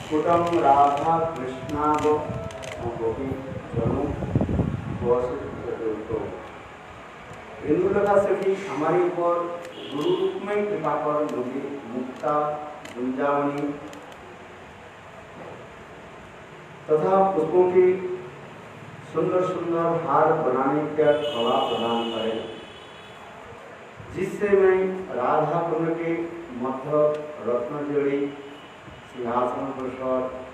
Sputum Radha कृष्णाव गोपी जनु तो इंदुलता सखी हमारे ऊपर गुरु रूप में कृपा कर मुझे मुक्ता गुंजावनी तथा पुष्पों की सुंदर सुंदर हार बनाने का कला प्रदान करें, जिससे मैं राधा कुंड के मध्य रत्न जोड़ी सिंहासन पर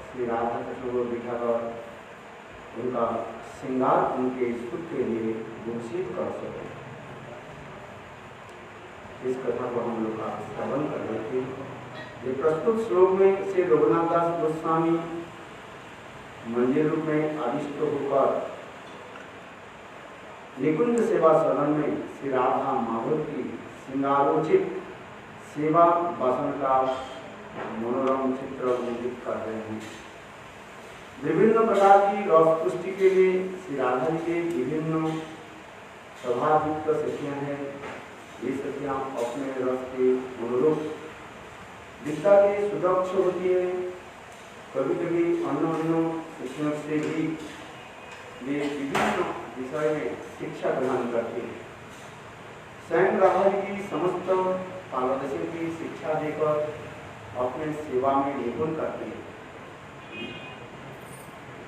श्री राधा कृष्ण को बिठाकर उनका श्रृंगार उनके सुख के लिए घोषित कर सके। इस कथा को हम लोग का श्रवण कर रहे थे। ये प्रस्तुत श्लोक में श्री रघुनाथ दास गोस्वामी मंदिर रूप में आदिष्ट होकर निकुंज सेवा सदन में श्री राधा माधव की श्रृंगारोचित सेवा वासन का मनोरम चित्र अंकित कर रहे हैं। विभिन्न प्रकार की रस पुष्टि के लिए श्री राधा जी के विभिन्न स्वभावयुक्त सखियां हैं। ये सखियां अपने रस के अनुरूप दिशा के सुदक्ष होती है। कभी कभी अन्य सखियों से भी वे विभिन्न विषय में शिक्षा ग्रहण करते हैं। स्वयं राधा जी की समस्त पारदर्शी की शिक्षा देकर अपने सेवा में निपुण करते हैं।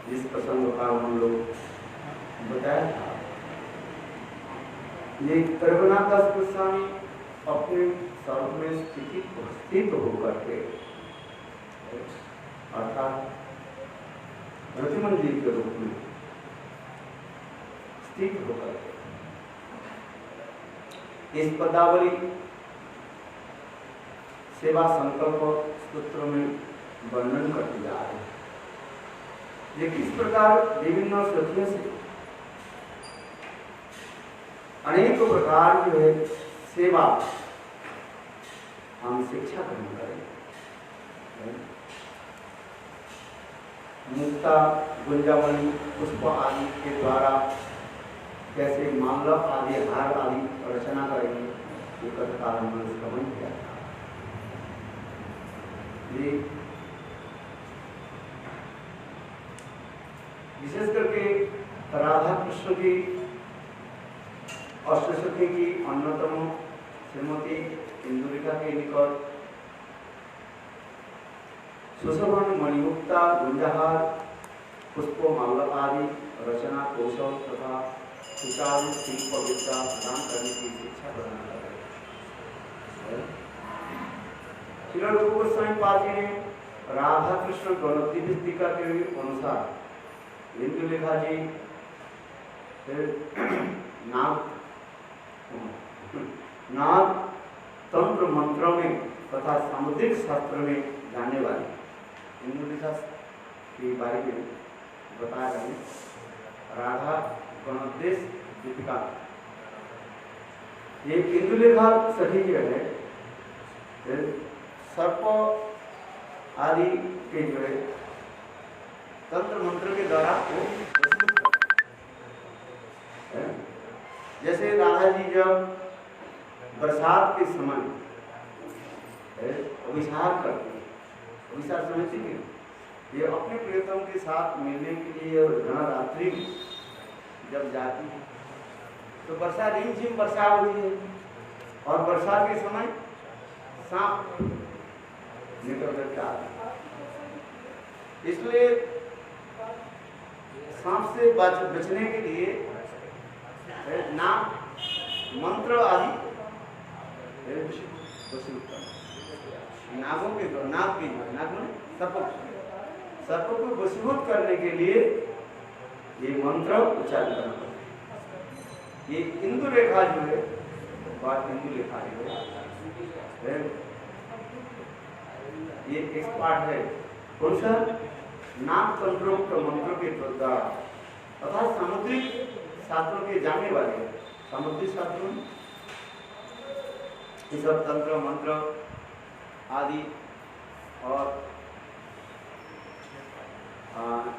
जिस प्रसंग का हम लोग बताया था, ये रघुनाथ दास गोस्वामी अपने स्वरूप में स्थित होकर के अर्थात रतिमन जी के रूप में स्थित होकर इस पदावली सेवा संकल्प सूत्र में वर्णन करते जा रहे हैं। ये किस प्रकार विभिन्न सखियों से अनेक प्रकार जो है सेवा हम शिक्षा ग्रहण करें। मुक्ता गुंजावनी पुष्प आदि के द्वारा कैसे मामला आदि हार आदि रचना करेंगे, ये कथा हमने श्रवण किया था। ये विशेष करके राधा कृष्ण की अष्टसखी की अन्यतम श्रीमती इंदुलिका के निकट सुशोभन मणिमुक्ता गुंजहार पुष्प माल्य आदि रचना कौशल तथा सुचारू शिल्प विद्या प्रदान करने की शिक्षा प्रदान कर रहे हैं। श्री रूप गोस्वामी पाद जी ने राधा कृष्ण गणोत्तीका के अनुसार इंदुलेखा जी नाग तंत्र मंत्रों में तथा सामुद्रिक शास्त्र में जानने वाली इंदुलेखा के बारे में बता रहे हैं। राधा गणोत्तीस दीपिका ये इंदुलेखा सखी जो है सर्प आदि के जो है तंत्र मंत्र के द्वारा वो जैसे राधा जी जब बरसात के समय अभिसार करते हैं, अभिसार समझते हैं, ये अपने प्रियतम के साथ मिलने के लिए रात्रि जब जाती है तो वर्षा रिमझिम वर्षा होती है और बरसात के समय सांप निकल करके आते हैं। इसलिए सांप से बचने के लिए नाग मंत्र आदि नागों के सर्प को वशीभूत करने के लिए ये मंत्र उच्चारण करना पड़ता है। ये इंदुलेखा जो है बात इंदुलेखा है ये एक्सपर्ट है कौन सा नाग तंत्रोक्त मंत्रों के द्वारा तथा सामुद्रिक शास्त्रों के जानने वाले सामुद्रिक शास्त्रों ये सब तंत्र मंत्र आदि और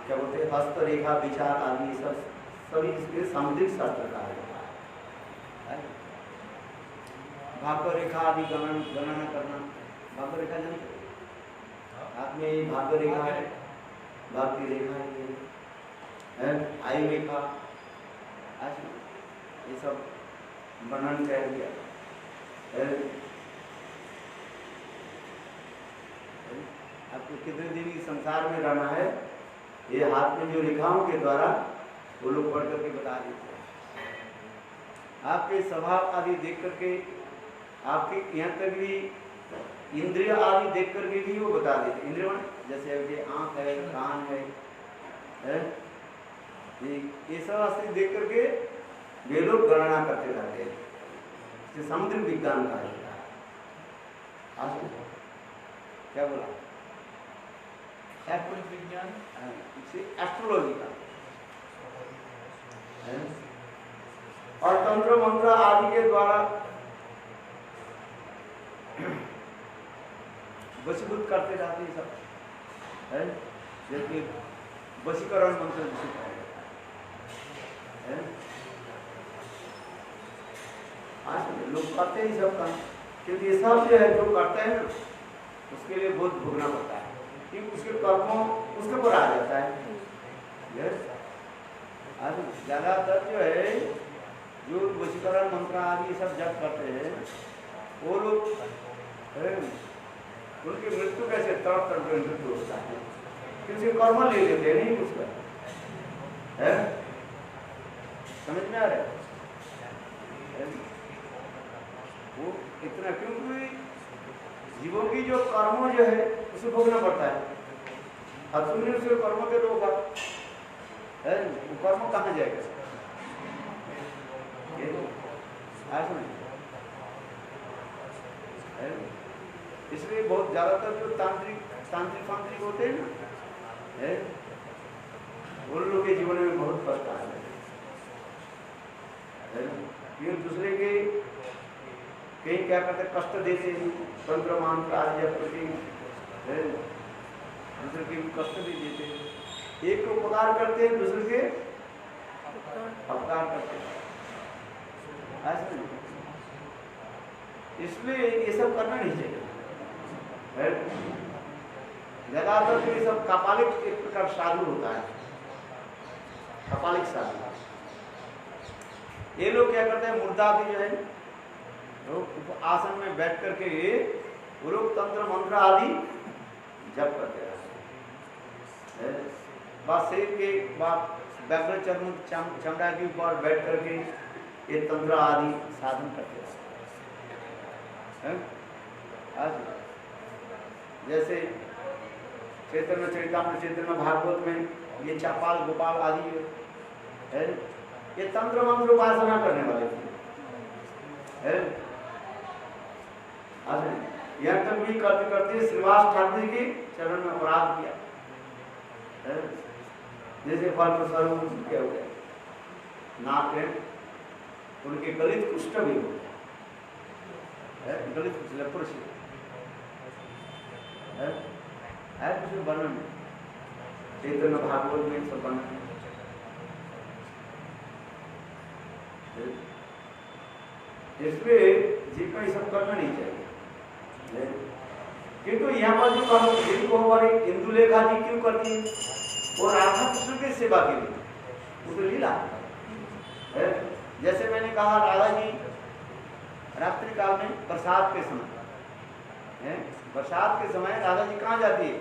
क्या बोलते हैं हस्तरेखा विचार आदि सब सभी इसके सामुद्रिक शास्त्र कहा जाता है। भाग्य रेखा आदि गणना करना, भाग्य रेखा जानते हाथ में ये भाग्य रेखा है, भाग्य रेखा है, आयु रेखा, ये सब वर्णन कर दिया। आपको कितने दिन इस संसार में रहना है, ये हाथ में जो रेखाओं के द्वारा वो लोग पढ़ करके बता देते हैं। आपके स्वभाव आदि देख करके, आपके यहाँ तक भी इंद्रिय आदि देख करके भी वो बता देते। इंद्रिय जैसे ये आंख है, कान है, ये सब आस्ते देख करके वे लोग गणना करते रहते हैं। इसे समुद्र विज्ञान कहा जाता है। क्या बोला? विज्ञान, इसे एस्ट्रोलॉजी का है। और तंत्र मंत्र आदि के द्वारा वशीभूत करते जाते हैं सब, है जैसे वशीकरण मंत्र जिसे कहा जाता है। आज लोग करते हैं सब काम, क्योंकि ये सब जो है जो करते हैं ना उसके लिए बहुत भोगना पड़ता है, क्योंकि उसके कर्मों उसके ऊपर आ जाता है। आज ज्यादातर जो है जो वशीकरण मंत्र आदि सब जप करते हैं वो लोग उनकी मृत्यु कैसे तड़प तड़प मृत्यु होता है, क्योंकि कर्म ले लेते हैं नहीं उसका, है समझ में आ रहा है? वो इतना क्योंकि जीवों की जो कर्म जो है उसे भोगना पड़ता है। अब तुमने उसके कर्म के रोका है, वो कर्म कहाँ जाएगा? इसलिए बहुत ज्यादातर जो तांत्रिक होते हैं ना, उन लोग के जीवन में बहुत कष्ट आ जाए, ये दूसरे के कहीं क्या करते कष्ट देते हैं, तंत्र मंत्र आदि या प्रति दूसरे के कष्ट भी देते हैं। एक को उपकार करते हैं, दूसरे के अपकार करते हैं, ऐसा नहीं। इसलिए ये सब करना नहीं चाहिए। ज्यादातर तो ये सब कपालिक एक प्रकार साधु होता है, कपालिक साधु। ये लोग क्या करते हैं, मुर्दा की जो है तो आसन में बैठ करके वो लोग तंत्र मंत्र आदि जप करते हैं। बस शरीर के बाद व्याघ्र चमड़ा के ऊपर बैठ करके ये तंत्र आदि साधन करते हैं। जैसे चैतन्य चरितामृत, चैतन्य भागवत में ये चपाल गोपाल आदि है, ये तंत्र मंत्र उपासना करने वाले थे। यह तक भी करते करते श्रीवास ठाकुर जी के चरण में अपराध किया, जैसे फलस्वरूप क्या हो गया, नाक है उनके गलित कुष्ठ भी हो गया, गलित पुरुष है कुछ वर्णन चैतन्य भागवत में सब वर्णन। इसलिए जी का ये सब करना नहीं चाहिए। किंतु यहाँ पर जो कहा जिनको हमारे इंदु लेखा जी क्यों करती है, और राधा कृष्ण की सेवा के लिए, वो तो लीला है। जैसे मैंने कहा राधा जी रात्रि काल में बरसात के समय, बरसात के समय राधा जी कहाँ जाती है?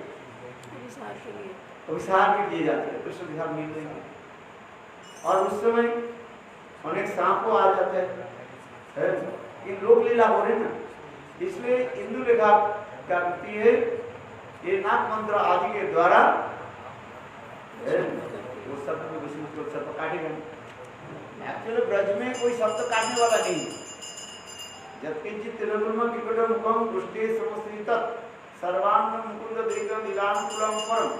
अभिसार के लिए जाती है, कृष्ण के साथ मिल रही है। और उस समय अनेक सांप आ जाते हैं, इन लोक लीला हो रही ना, इसलिए इंदु लेखा क्या करती है, ये नाग मंत्र आदि के द्वारा वो शब्द को विष्णु शब्द काटेगा। एक्चुअली ब्रज में कोई शब्द काटने वाला नहीं है। जबकि तिलकुलम किकट मुखम दृष्टि समस्थित सर्वांग मुकुंद देगम लीलानुकूलम परम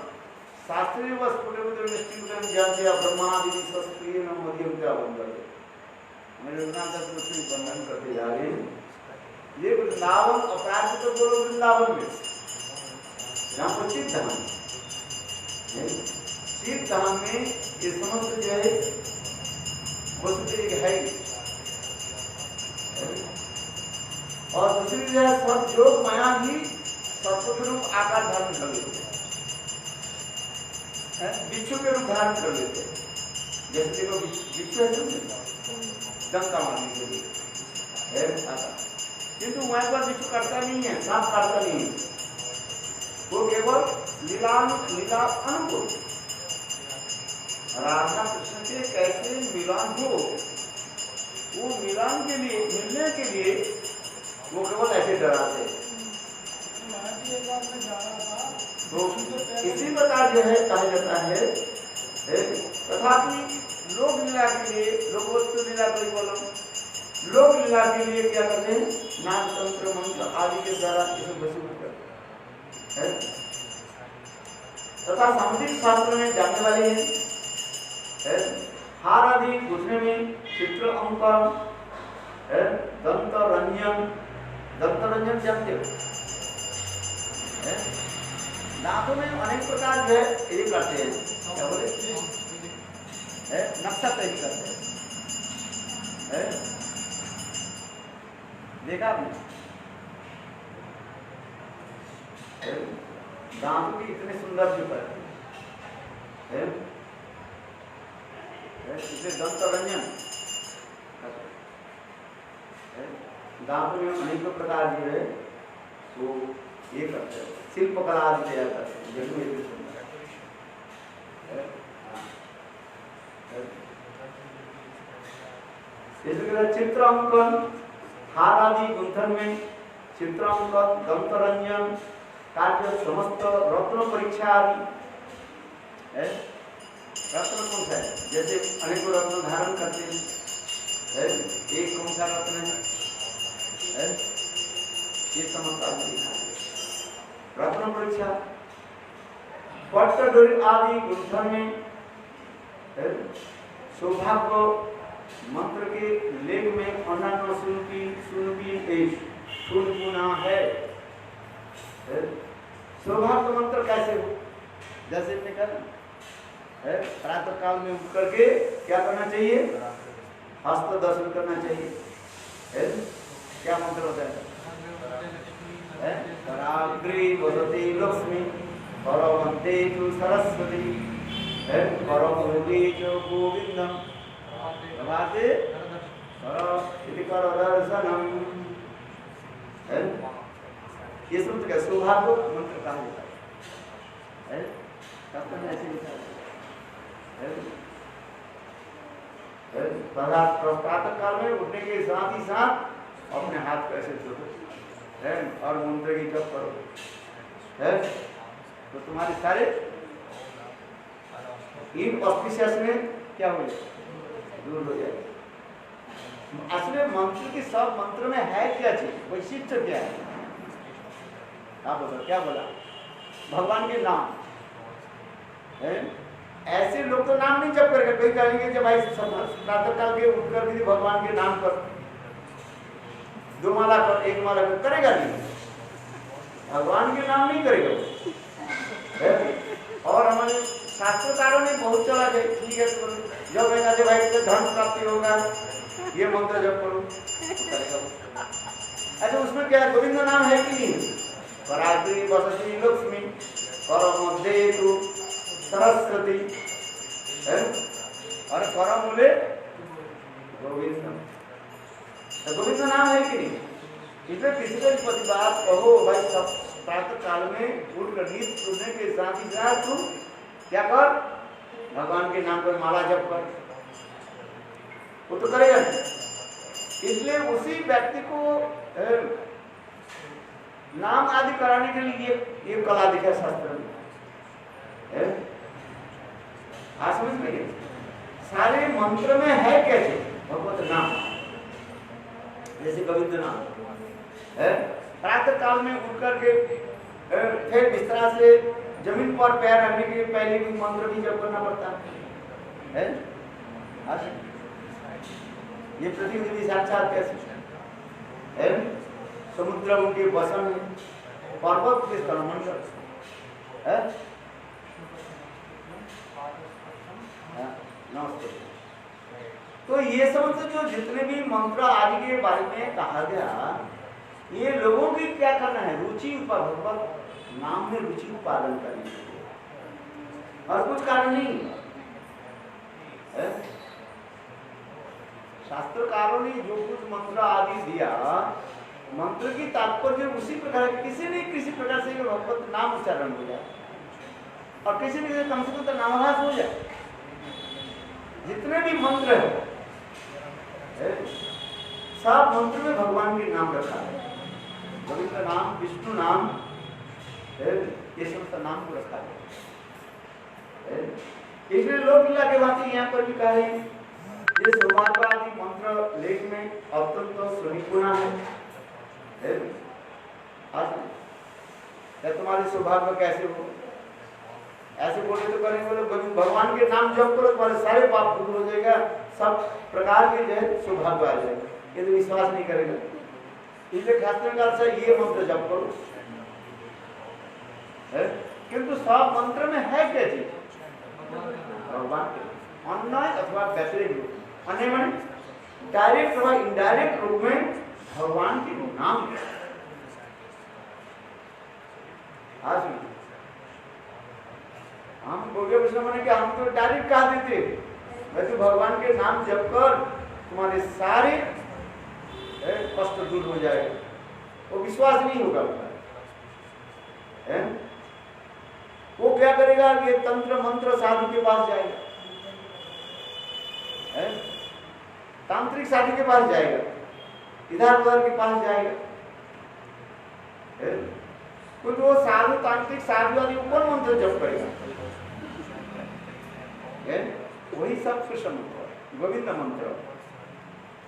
शास्त्रीय वस्फुटमित्र निश्चितम ज्ञानया ब्रह्मादि सस्त्रीय न मध्यम क्या वंदते। मेरे रघुनाथ कृष्ण वर्णन करते जा रहे हैं। ये वृंदावन अपराध तो बोलो वृंदावन में, यहाँ पर चित्त धाम, चित्त धाम में ये समस्त जो है वस्तु है। और दूसरी जो है सब योग माया ही सर्प रूप आकार धारण कर लेते हैं, बिच्छू के रूप धारण कर लेते हैं। जैसे देखो बिच्छू है डंका मारने के लिए है आता, किंतु वहां पर बिच्छू काटता नहीं है, सांप काटता नहीं है, वो केवल लीला अनुकूल राधा कृष्ण के कैसे मिलान हो, वो मिलान के लिए, मिलने के लिए वो केवल ऐसे डराते हैं। तो इसी प्रकार जो है कहा जाता है, तथापि लोक लीला के लिए, लोकोत्तर लीला को बोलो, लोक लीला के लिए क्या करते हैं, नाग तंत्र मंत्र आदि के द्वारा इसे वशीभूत करते हैं। तथा सामुद्रिक शास्त्र में जानने वाले हैं, हार आदि गुथने में चित्र अंकन, दंत रंजन जानते हो, दांतों में अनेक प्रकार जो है ये करते हैं, क्या बोले नक्शा तय करते हैं, देखा आपने दांत भी इतने सुंदर जो करते हैं, इसे दंत रंजन, दांतों में अनेक प्रकार जो है वो ये करते हैं, शिल्प कला आदि तैयार करते हैं, जैसे ये सुंदर चित्रांकन, हार आदि गुंथन में चित्रांकन, दंत रंजन, कार्य समस्त रत्न परीक्षा आदि, रत्न कौन सा है, जैसे अनेकों रत्न धारण करते हैं, एक कौन सा रत्न है, ये समझता है रत्न परीक्षा, पट्ट डोरी आदि गुंथन में सौभाग्य मंत्र के लेख में अन्य सुनपुना है। सौभाग्य मंत्र कैसे हो, जैसे है प्रातः काल में उठ करके क्या करना चाहिए, हस्त दर्शन करना चाहिए, क्या मंत्र होता है, कराग्रे वसति लक्ष्मी परमन्ते तु सरस्वती, परमोगे च गोविंदम प्रभाते इति कर दर्शनम, ये सूत्र का सौभाग्य मंत्र कहा जाता है, ऐसे लिखा है, प्रातः काल में उठने के साथ ही साथ अपने हाथ को ऐसे जोड़ो और मंत्र की जप करो, तो तुम्हारे सारे इन ऑस्पिशियस में क्या हो जाए, दूर हो जाए। असली मंत्र की सब मंत्र में है क्या चीज, वैशिष्ट क्या है, आप बताओ क्या बोला, भगवान के नाम है। ऐसे लोग तो नाम नहीं जप करके, कोई कहेंगे कि भाई प्रातः काल के उठ कर भगवान के नाम पर 2 माला कर, 1 माला कर, करेगा नहीं, भगवान के नाम नहीं करेगा। और हमारे शास्त्रकारों ने बहुत चला गए, ठीक है तो जब कहते भाई तो धन प्राप्ति होगा, ये मंत्र जप करो, अच्छा उसमें क्या गोविंद नाम है कि नहीं, पराग्री वसति लक्ष्मी परमोदे तु सरस्वती, और परम बोले गोविंद, गोविंद नाम है कि नहीं, इसमें किसी को प्रतिबाद कहो भाई, सब प्रातः काल में उठ कर नींद खुलने के साथ ही साथ तुम क्या कर, भगवान के नाम पर माला जप कर, वो तो करेगा नहीं। इसलिए उसी व्यक्ति को नाम आदि कराने के लिए ये कला दिखा शास्त्र में, आज समझ में सारे मंत्र में है कैसे भगवत नाम, जैसे गोविंद नाम है, प्रातः काल में उठ करके फिर बिस्तरा से जमीन पर पैर रखने के पहले भी मंत्र भी जप करना पड़ता है, ये पृथ्वी साक्षात कैसे है, समुद्र उनके वसन है, पर्वत के स्थल मंत्र है। नमस्ते। तो ये समझ जो जितने भी मंत्र आदि के बारे में कहा गया, ये लोगों की क्या करना है, रुचि भगवत नाम में रुचि उत्पादन करनी है, और कुछ कारण नहीं है। शास्त्रकारों ने जो कुछ मंत्र आदि दिया, मंत्र की तात्पर्य उसी प्रकार किसी न किसी प्रकार से भगवत नाम उच्चारण हो जाए, और किसी न किसी कम से कम तो नामाभास हो जाए। जितने भी मंत्र है सब मंत्र में भगवान के नाम रखा है, गोविंद नाम, विष्णु नाम, ये सब नाम को रखा है। इसलिए लोक लीला के बात यहाँ पर भी कहा है, ये सौभाग्य आदि मंत्र लेख में अत्यंत सुनिपुणा है। आज क्या तुम्हारे सौभाग्य कैसे हो, ऐसे बोले तो करेंगे, बोले भगवान के नाम जप करो तुम्हारे सारे पाप दूर हो जाएगा, सब प्रकार के जो है सौभाग्य आ जाएगा। ये तो विश्वास नहीं करेगा, इसलिए शास्त्रकार से ये मंत्र जप करो है। किंतु सब मंत्र में है क्या चीज, भगवान के अन्य अथवा वैतरिक रूप, अन्य माने डायरेक्ट अथवा इनडायरेक्ट रूप में भगवान के नाम। आज हम बोले माने कि हम तो डायरेक्ट कहा देते, वैसे भगवान के नाम जप कर तुम्हारे सारे कष्ट दूर हो जाएगा, वो विश्वास नहीं होगा है? वो क्या करेगा कि तंत्र मंत्र साधु के पास जाएगा है? तांत्रिक साधु के पास जाएगा, इधर उधर के पास जाएगा है? तो वो साधु तांत्रिक साधु आदि कौन मंत्र जप करेगा है? वही सब कृष्ण मंत्र, गोविंद मंत्र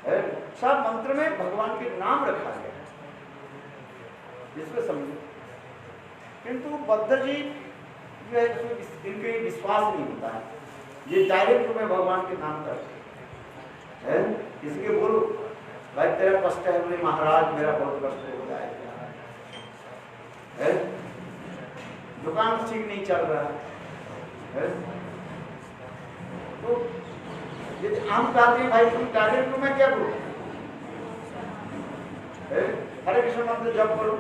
है। सब मंत्र में भगवान के नाम रखा गया, इसको समझो। किंतु बद्ध जी जो है इनके विश्वास नहीं होता है, ये डायरेक्ट रूप में भगवान के नाम करते हैं। इसके बोलो भाई तेरा कष्ट है, बोले महाराज मेरा बहुत कष्ट हो जाएगा है, दुकान ठीक नहीं चल रहा है। तो यदि हम कहते हैं भाई तुम डायरेक्ट रूप में क्या करो, हरे कृष्ण मंत्र जप करो,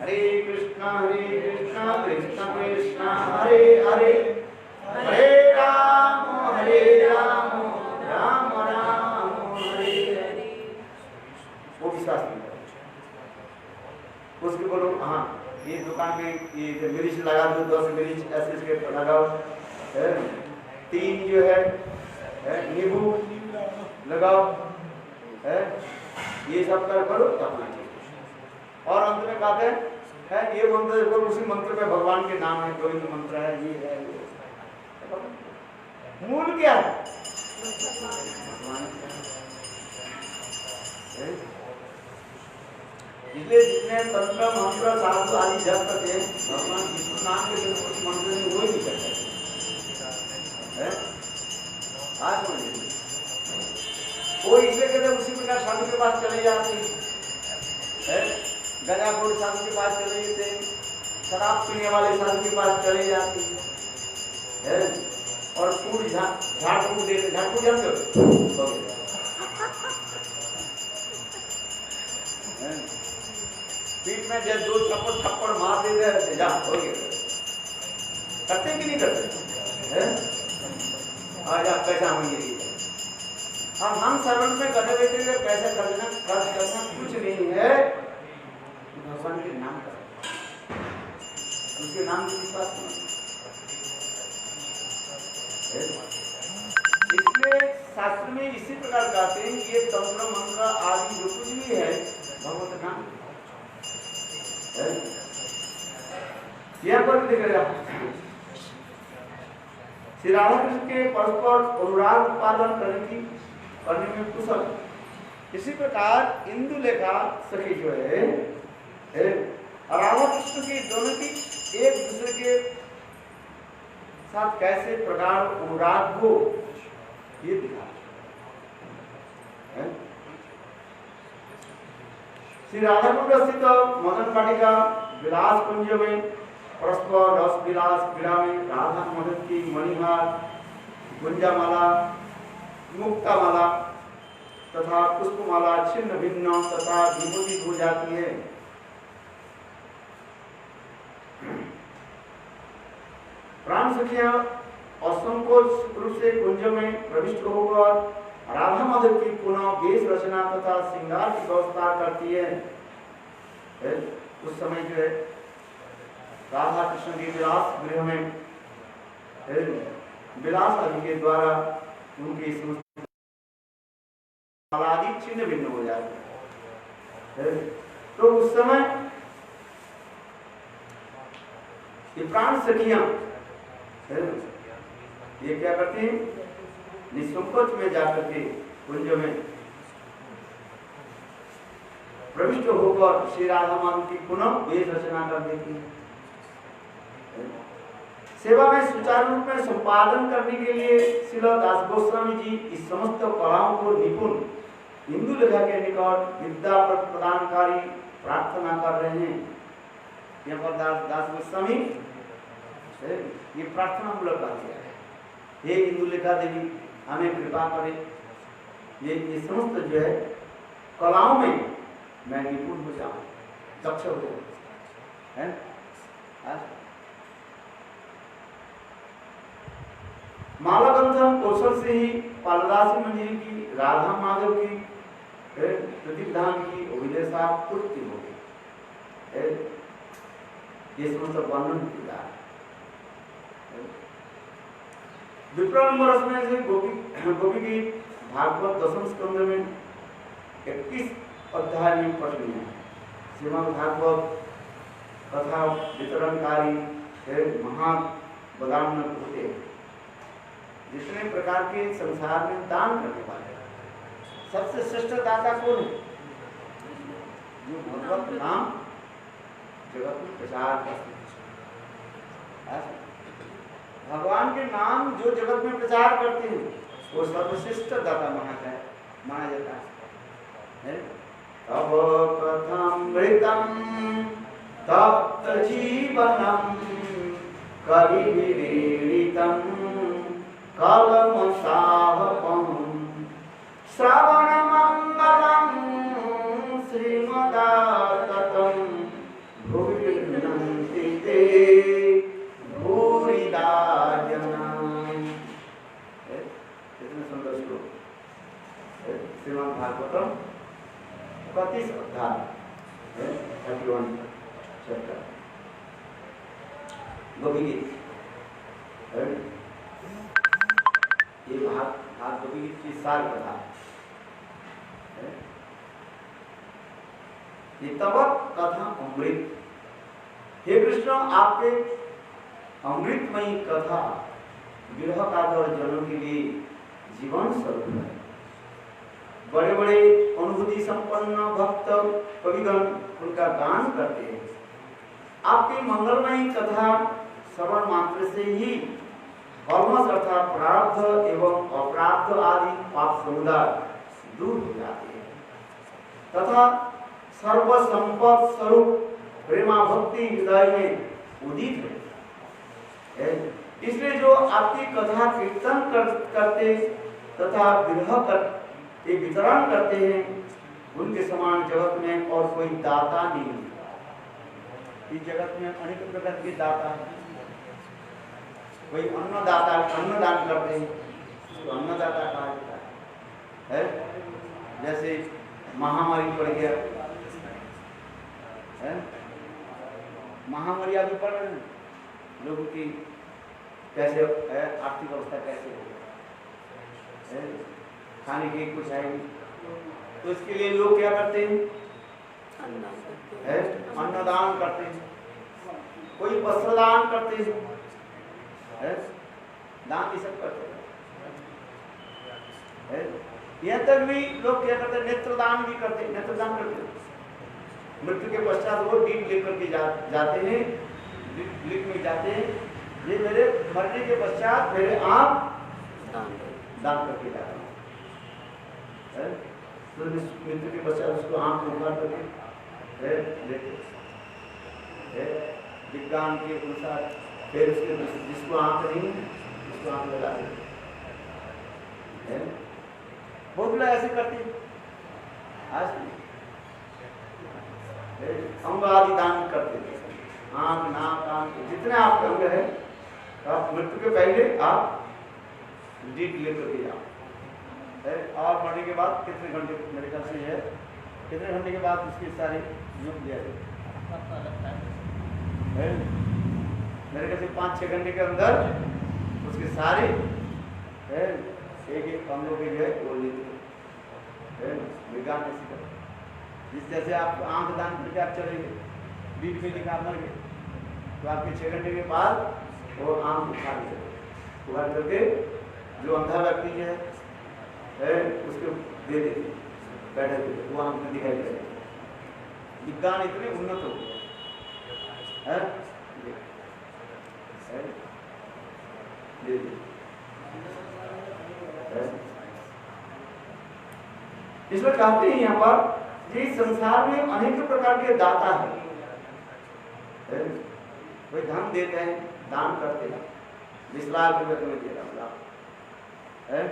हरे कृष्णा कृष्ण कृष्ण हरे हरे, हरे राम राम राम हरे हरे। वो विश्वास नहीं करो, उसके बोलो हाँ ये दुकान में ये मिर्च लगा दो, 10 मिर्च ऐसे लगाओ, 3 जो है नींबू लगाओ है, ये सब कर करो तब ना। और अंत में कहते हैं ये मंत्र देखो, उसी मंत्र में भगवान के नाम है, गोविंद मंत्र है, ये है वो। मूल क्या है, इसलिए जितने तंत्र मंत्र साधु आदि जप करते हैं भगवान विष्णु नाम के उस मंत्र में वो ही नहीं करते है। आज वो इसलिए कहते उसी प्रकार साधु के पास चले जाते हैं, गजाखोर साधु के पास चले जाते हैं, शराब पीने वाले साधु के पास चले जाते हैं, और फूल झाड़ फूक देते, झाड़ फूक जानते हो, पीठ में जब 2 थप्पड़ मार देते जा हो गया, करते कि नहीं करते हैं? आज आप पैसा मंगी, अब हम शरण में गधे बैठे हुए पैसा खर्च करना कुछ नहीं है, भगवान के नाम का, उसके नाम की विश्वास करना। इसलिए शास्त्र में इसी प्रकार कहते हैं कि ये तंत्र मंत्र आदि जो कुछ भी है भगवत नाम है। यहाँ पर देख रहे आप श्री राधा कृष्ण के परस्पर अनुराग उत्पादन करने में कुशल। इसी प्रकार इंदुलेखा सखी जो है राधा कृष्ण के दोनों की एक दूसरे के साथ कैसे प्रगाढ़ अनुराग हो ये दिखा है। श्री राधाकुंड स्थित मदन वाटिका विलास कुंज में परस्पर रस विलास क्रीड़ा में राधा मदन की मणिहार, गुंजामाला, मुक्तामाला तथा पुष्पमाला छिन्न भिन्न तथा विभूति हो जाती है। प्राण सखियां असंकोच रूप से कुंज में प्रविष्ट होकर राधा माधव की पुनः वेश रचना तथा श्रृंगार की व्यवस्था करती है। उस समय जो है राधा कृष्ण के विलास गृह में विलास आदि के द्वारा उनकी आदि छिन्न भिन्न हो जाते हैं। तो उस समय ये प्राण सखियां ये क्या करती हैं, निसंकोच में जाकर के कुंज में प्रविष्ट होकर श्री राधा माधव की पुनः वेश रचना कर देती है। सेवा में सुचारू रूप में संपादन करने के लिए श्री दास गोस्वामी जी इस समस्त कलाओं को निपुण हिंदू लेखा के निकट विद्या प्रदानकारी प्रार्थना कर रहे हैं। यहाँ पर दास गोस्वामी ये प्रार्थना मूलक किया है, हे हिंदू लेखा देवी हमें कृपा करें, ये समस्त जो है कलाओं में मैं निपुण हो जाऊं, दक्ष हो जाऊं। मालाबंधन कौशल से ही पालदासी मंजरी की राधा माधव की प्रतिविधान की अभिलेषा पूर्ति हो गई। ये समस्त वर्णन किया विक्रम रस में से गोपी की भागवत दशम स्कंद में 21 अध्याय में पढ़नी है। श्रीमद् भागवत कथा वितरणकारी महाबदाम में होते हैं। जितने प्रकार के संसार में दान करने वाले सबसे श्रेष्ठ दाता कौन है? जो भगवत नाम जगत में प्रचार करते हैं। भगवान के नाम जो जगत में प्रचार करते हैं वो सर्वश्रेष्ठ दाता माना जाता है। तब कथामृतम तप्त जीवनम कवि विरीडितम कलमसाहपम श्रवण मंगलम श्रीमदाततम भुविनन्ति ते भूरिदा जना। कितने सुंदर श्लोक। श्रीमद् भागवतम 31 अध्याय 31 चैप्टर गोपी गीत। ये भाग गोपी गीत की सार कथा। ये तब कथा अमृत, हे कृष्ण आपके अमृतमयी कथा विरह कातर जनों के लिए जीवन स्वरूप है। बड़े बड़े अनुभूति संपन्न भक्त कविगण उनका गान करते हैं। आपकी मंगलमयी कथा श्रवण मात्र से ही कल्मष अर्थात प्रारब्ध एवं अप्रारब्ध आदि पाप समुदाय दूर हो जाते हैं तथा सर्व संपद स्वरूप प्रेमा भक्ति हृदय में उदित है। इसलिए जो आपकी कथा कीर्तन करते तथा विरह वितरण करते हैं उनके समान जगत में और कोई दाता नहीं। इस जगत में अनेक प्रकार के दाता हैं। कोई अन्नदाता अन्नदान करते हैं तो अन्नदाता कहा जाता है। जैसे महामारी पड़ गया है, महामारी आगे पड़ रहे हैं, लोगों की कैसे है, आर्थिक अवस्था कैसे है, खाने के कुछ है नहीं, तो इसके लिए लोग क्या करते हैं, अन्नदान करते हैं, कोई वस्त्रदान करते हैं, दान ये सब करते हैं। यहाँ तक भी लोग क्या करते हैं, नेत्रदान भी करते हैं, नेत्रदान करते हैं। मृत्यु के पश्चात वो डीप लेकर के जाते हैं, लिख में जाते हैं, ये मेरे मरने के पश्चात मेरे आँख दान करके जाते हैं। तो मृत्यु के पश्चात उसको आँख उखाड़ करके विज्ञान के अनुसार फिर उसके जिसको आँख नहीं उसको आँख लगा देते। बहुत लोग ऐसे करते हैं। आज अंग आदि दान करते थे, आँख नाक कान जितने आपके अंग है आप मृत्यु के पहले आप डीट लेकर के जाओ। और मरने के बाद कितने घंटे मेरे ख्याल से है, कितने घंटे के बाद उसकी सारी योग दिया जाए? मेरे ख्याल से 5-6 घंटे के अंदर उसके सारे एक एक अंगों के जो है वो लेते विज्ञान ऐसी कर। जिस जैसे आप आंख दान करके आप चलेंगे, बीच में निकाल मर गए, तो आपके 6 घंटे के बाद वो आंख उठा करके जो अंधा व्यक्ति है उसको दे देते बैठे थे, वो हमको दिखाई दे। विज्ञान इतने उन्नत हो गए इसमें कहते हैं यहाँ पर कि संसार में अनेक प्रकार के दाता है। कोई धन देते हैं, दान करते हैं, 20 लाख रुपए तुम्हें दे रहा है,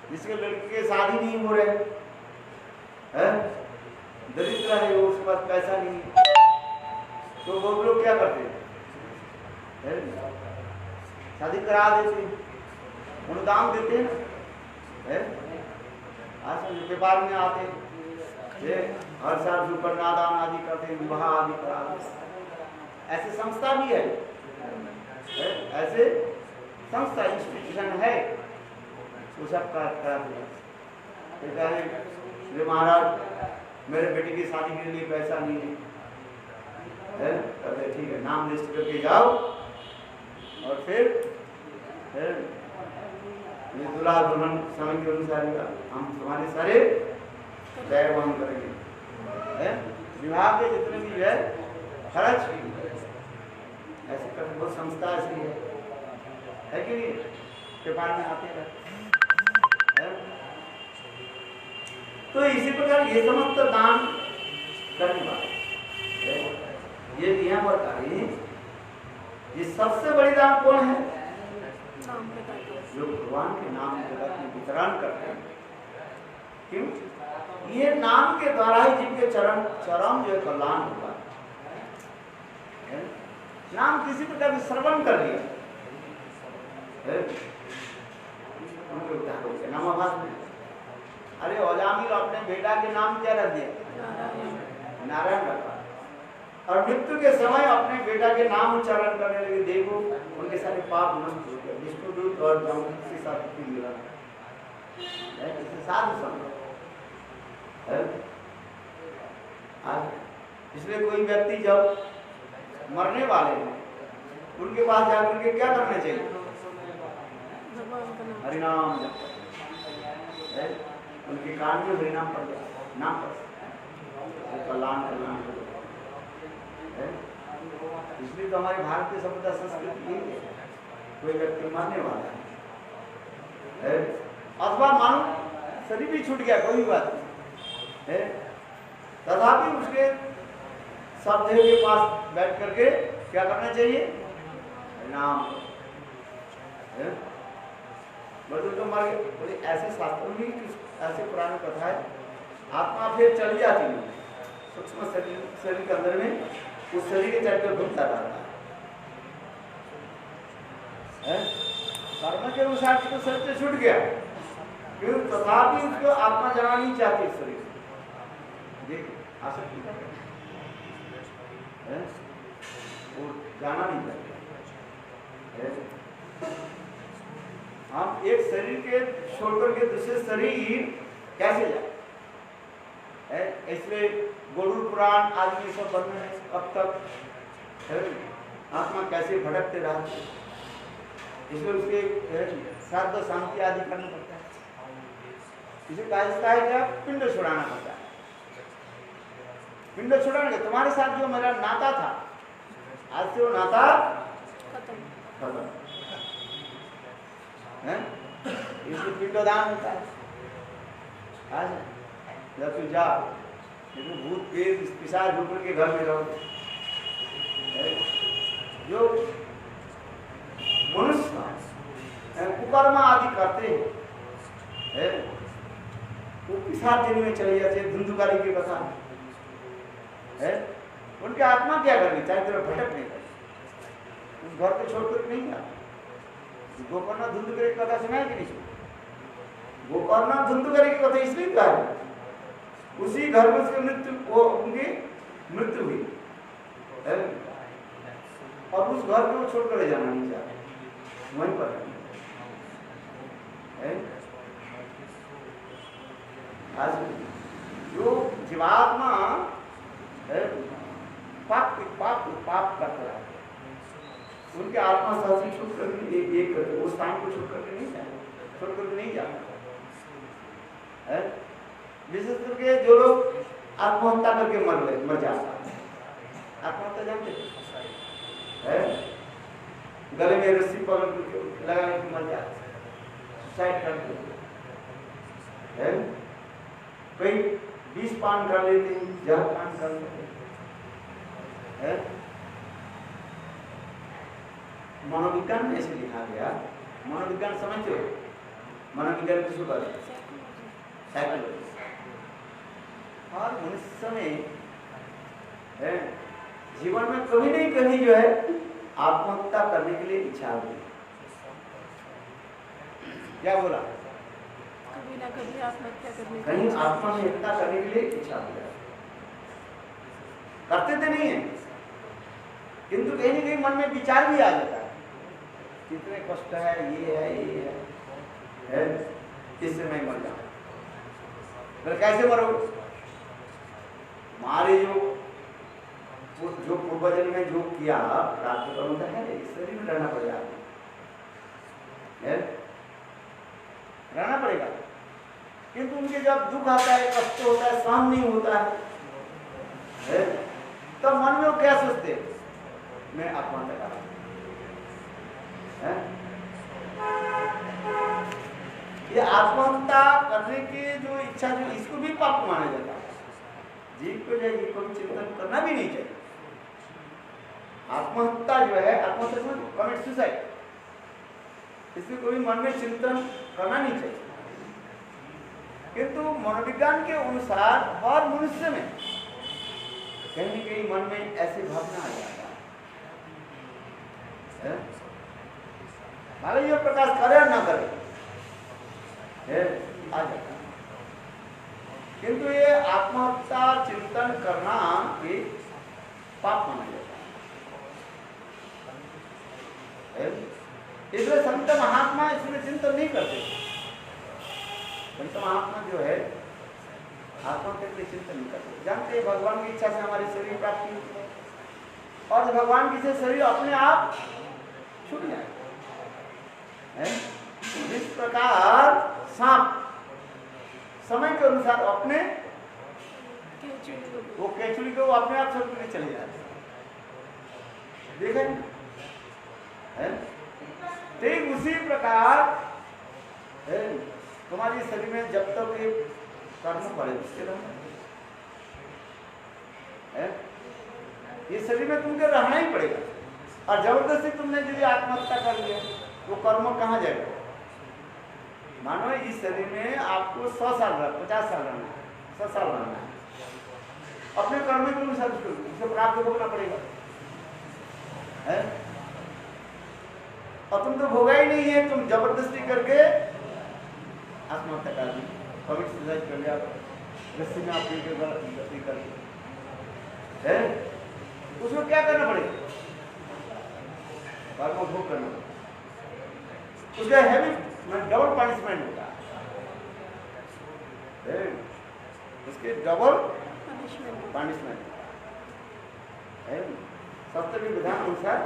जिसके लड़के के शादी नहीं हो रहे हैं, दरिद्र है वो, उसके पास पैसा नहीं है, तो वो लोग क्या करते हैं? शादी करा देते हैं, अनुदान देते हैं। आज व्यापार में आते हैं, हर साल सुकन्यादान आदि करते हैं, विवाह आदि करा देते हैं। ऐसे संस्था भी है, ऐसे संस्था इंस्टीट्यूशन है, वो सब करा दिया। महाराज मेरे बेटी की शादी के लिए पैसा नहीं है, कहते ठीक है, नाम लिस्ट करके जाओ और फिर ये दूल्हा दुल्हन समय के अनुसार हम तुम्हारे सारे व्यय वहन करेंगे। विवाह के जितने भी है खर्च ऐसे करके बहुत संस्था ऐसी है कि नहीं, व्यापार में आते रहते। तो इसी प्रकार ये समस्त दान करने वाले ये यहाँ पर कार्य, ये सबसे बड़ी दान कौन है? जो भगवान के नाम जगत में वितरण करते हैं। क्यों? ये नाम के द्वारा ही जिनके चरण जो है कल्याण होगा। नाम किसी प्रकार की श्रवण कर लिया, नामाभास में, अरे अजामिल अपने बेटा के नाम क्या रख दिया? नारायण रखा। और मृत्यु के समय अपने बेटा के नाम उच्चारण करने लगे, देखो उनके सारे पाप नष्ट हो गए। विष्णुदूत और जामुन के साथ मिला, इससे साधु संग। इसलिए कोई व्यक्ति जब मरने वाले हैं, उनके पास जाकर के क्या करना चाहिए? हरिनाम जप। उनके कान में हरिनाम पड़ जाए, नाम पड़ कल्याण कल्याण। इसलिए तो हमारे भारतीय सभ्यता संस्कृति है, कोई व्यक्ति मरने वाला है अथवा मानो शरीर भी छूट गया, कोई बात नहीं, तथापि उसके शब्द के पास बैठ करके क्या करना चाहिए? नाम। तो मर गए, बोले ऐसे शास्त्रों में ऐसे पुरानी कथा है, आत्मा फिर चली जाती है सूक्ष्म शरीर के अंदर में, उस शरीर के चक्कर घूमता रहता है। कर्म के अनुसार तो शरीर से छूट गया, क्यों? तथापि उसको आत्मा जाना नहीं चाहती शरीर, देखिए आसक्ति वो जाना नहीं चाहते। हम एक शरीर के छोड़कर के दूसरे शरीर कैसे जाए? इसलिए गरुड़ पुराण आदि में सब वर्णन है, अब तक आत्मा कैसे भटकते रहते, इसलिए उसके श्राद्ध शांति आदि करना पड़ता है। इसे कहा जाता है कि पिंड छुड़ाना पड़ता है। पिंड छुड़ाने के तुम्हारे साथ जो मेरा नाता था, आज से वो नाता खत्म है। इसलिए पिंडदान होता है। आज जब तू जा, भूत प्रेत पिशाच होकर के घर में रहो, जो मनुष्य कुकर्म आदि करते हैं, वो पिशाच जन्म में चले जाते हैं। धुंधुकारी की कथा है, उनकी आत्मा क्या करनी चाहिए? तरफ भटक नहीं करती। उस घर को छोड़कर नहीं जाता। गोकर्ण धुंधुकरी की कथा सुना है कि नहीं सुना? गोकर्ण धुंधुकरी की कथा इसलिए कहा है, उसी घर में उसकी मृत्यु हुई और उस घर को छोड़कर जाना नहीं चाहते, वहीं पर है। आज जो जीवात्मा पाप पाप पाप करता है, उनके आत्मा साथी छूट करके एक करके वो स्थान को छोड़ करके नहीं जाए, छोड़ करके नहीं जाता है। विशेष करके जो लोग आत्महत्या करके मर जाता है, आत्महत्या जानते है, गले में रस्सी पकड़ के लगाने के मर जाता है, सुसाइड करते है। कई विष पान कर लेते हैं, जहर पान कर लेते हैं। मनोविज्ञान में ऐसे लिखा गया, मनोविज्ञान समझते हो? मनोविज्ञान किसको कहते हैं? साइकोलॉजी। और मनुष्य में जीवन में कभी नहीं कहीं जो है आत्महत्या करने के लिए इच्छा होती। क्या बोला? कभी ना कभी आत्महत्या करने कहीं आत्महत्या करने के लिए इच्छा हो जाए, करते थे नहीं है, किंतु कहीं ना कहीं मन में विचार भी आ जाता है, कितने कष्ट है, ये है, इससे मैं मर जाऊं। फिर कैसे मरोगे? हमारे जो पूर्वजन में जो किया प्राप्त करना है, इस शरीर में रहना पड़ेगा, रहना पड़ेगा। किंतु उनके जब दुख आता है, कष्ट होता है, सहन नहीं होता है, तब मन में वो क्या सोचते? मैं आत्महत्या कर रहा हूं। ये आत्महत्या करने की जो इच्छा, जो इसको भी पाप माना जाता है। जीव को जो है, को भी चिंतन करना भी नहीं चाहिए। आत्महत्या जो है, आत्महत्या कमिट सुसाइड, इसमें कोई मन में चिंतन करना नहीं चाहिए। किंतु मनोविज्ञान के अनुसार हर मनुष्य में कहीं न कहीं मन में ऐसी भावना आ जाता है, भले ये प्रकाश करे और ना करे, आ जाता है। किंतु ये आत्महत्या चिंतन करना भी पाप माना जाता है। इसलिए संत महात्मा इसमें चिंतन नहीं करते। संत महात्मा जो है आत्महत्या के लिए चिंतन नहीं करते, जानते हैं भगवान की इच्छा से हमारी शरीर प्राप्ति होती है, और भगवान की से शरीर अपने आप छूट जाए। जिस प्रकार सांप समय के अनुसार अपने वो केचुली को अपने आप छोड़ के चले जाते हैं, देखें। ठीक उसी प्रकार तुम्हारी शरीर में जब तक ये कर्म पड़े उसके ये शरीर में तुमको रहना ही पड़ेगा, और जबरदस्ती तुमने यदि आत्महत्या कर लिया वो कर्म कहाँ जाएगा? मानो इस शरीर में आपको 100 साल 50 साल रहना है, 100 साल रहना है, अपने कर्म के अनुसार उसको प्राप्त भोगना पड़ेगा, है? और तुम तो भोगा ही नहीं है, तुम जबरदस्ती करके आत्महत्या कर दी, कभी सुसाइड कर लिया, रस्सी में आप गलती कर दी, है? उसको क्या करना पड़ेगा? कर्म भोग करना, उसका हैवी डबल पनिशमेंट होता है, उसके डबल पनिशमेंट है। सत्य के विधान अनुसार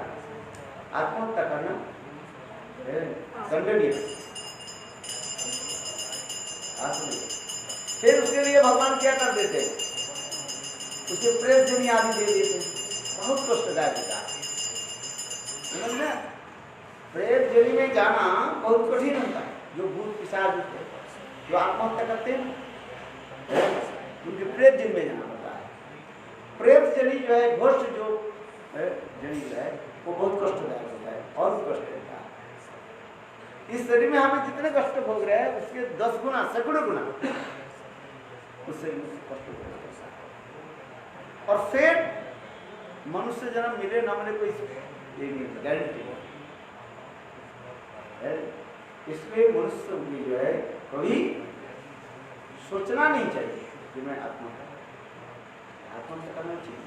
आत्महत्या करना दंडनीय। फिर उसके लिए भगवान क्या कर देते? उसे प्रेम जनी आदि दे देते, बहुत कष्टदायक होता है, समझ ना? प्रेत जली में जाना बहुत कठिन होता है। जो भूत पिशाच होते हैं, जो आत्महत्या करते हैं, उनके प्रेत जली में जाना होता है। प्रेत जली जो है, घोष्ट जो जली जो है, वो बहुत कष्टदायक होता है, और कष्ट होता है। इस शरीर में हमें जितने कष्ट भोग रहे हैं उसके 10 गुना, सैकड़ों गुना उससे कष्ट भोग रहे हैं। और फिर मनुष्य जन्म मिले न मिले कोई ये नहीं गारंटी है। इसलिए मनुष्य की जो है कभी सोचना नहीं चाहिए कि मैं आत्महत्या करना चाहिए।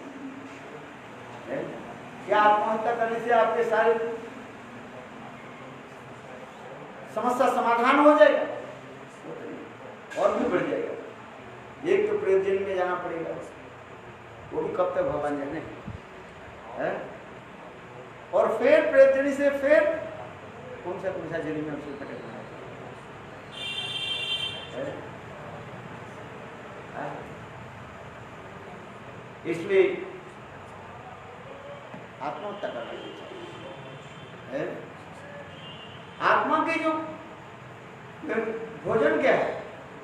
क्या आत्महत्या करने से आपके सारे समस्या समाधान हो जाएगा? और भी बढ़ जाएगा। एक तो प्रेत जेल में जाना पड़ेगा, वो भी कब तक भगवान जाने है। और फिर प्रेत जेल से फिर कौन सा जेल में उसे पटेगा है? इसलिए आत्महत्या करना चाहिए। आत्मा के जो भोजन क्या है?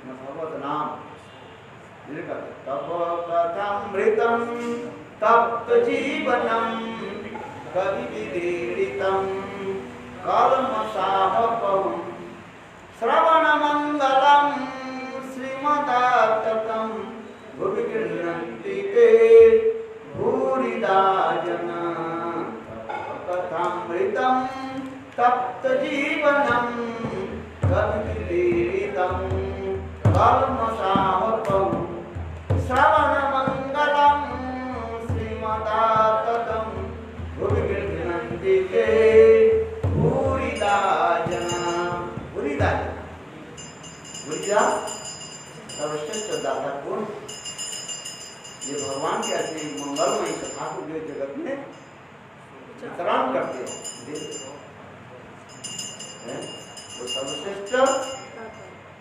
भगवत नाम। तप कथामृतम तप्त जीवनम कवि विदीरितम कलमसाहपम श्रवण मंगलम श्रीमदाततम भुवि गृह्णन्ति ते भूरिदा जना। कथामृतम तप्त जीवनम कविदीरितम कलमसाहपम श्रवण मंगलम श्रीमदाततम भुवि गृह्णन्ति ते भूरिदा जना। भूरिदा सर्वश्रेष्ठ दाता कौन? ये भगवान के ऐसे मंगलमय कथा को जो जगत में वितरण करते हैं वो सर्वश्रेष्ठ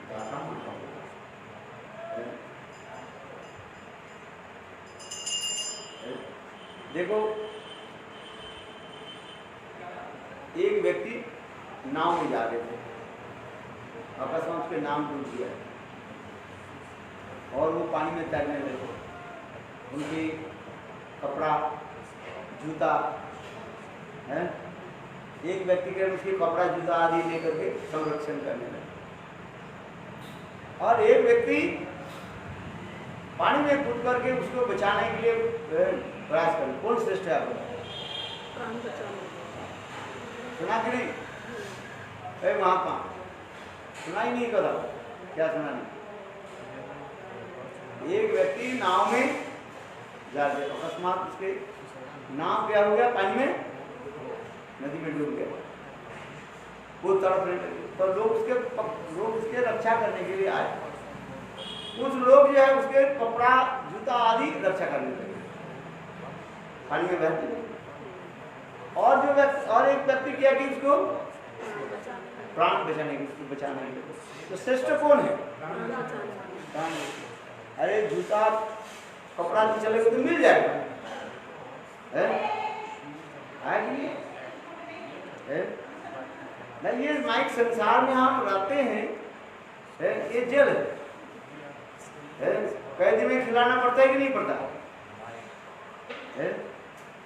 दाता माना है। देखो, एक व्यक्ति नाव में जा रहे थे, अकस्मात उसके नाम डूब गया और वो पानी में तैरने लगे। उनके कपड़ा जूता है, एक व्यक्ति के उसके कपड़ा जूता आदि लेकर के संरक्षण करने लगे और एक व्यक्ति पानी में कूद करके उसको बचाने के लिए प्रयास करे। कौन श्रेष्ठ है आपको? सुना कि नहीं? महात्मा सुना ही नहीं करा। क्या सुना नहीं? एक व्यक्ति नाव में जा रहे, अकस्मात उसके नाव क्या हो गया? पानी में, नदी में डूब गया। वो तड़प रहे तो लोग उसके रक्षा करने के लिए आए। कुछ लोग जो है उसके कपड़ा जूता आदि रक्षा करने लगे, पानी में बहते। और एक व्यक्ति क्या कि उसको प्राण बचाने की, उसको बचाने के लिए। तो श्रेष्ठ कौन है? प्राण। अरे जूता कपड़ा भी चलेगा तो मिल जाएगा, है नहीं? ये माइक संसार में हम रहते हैं, ये जेल है। कैदी में खिलाना पड़ता है कि नहीं पड़ता है?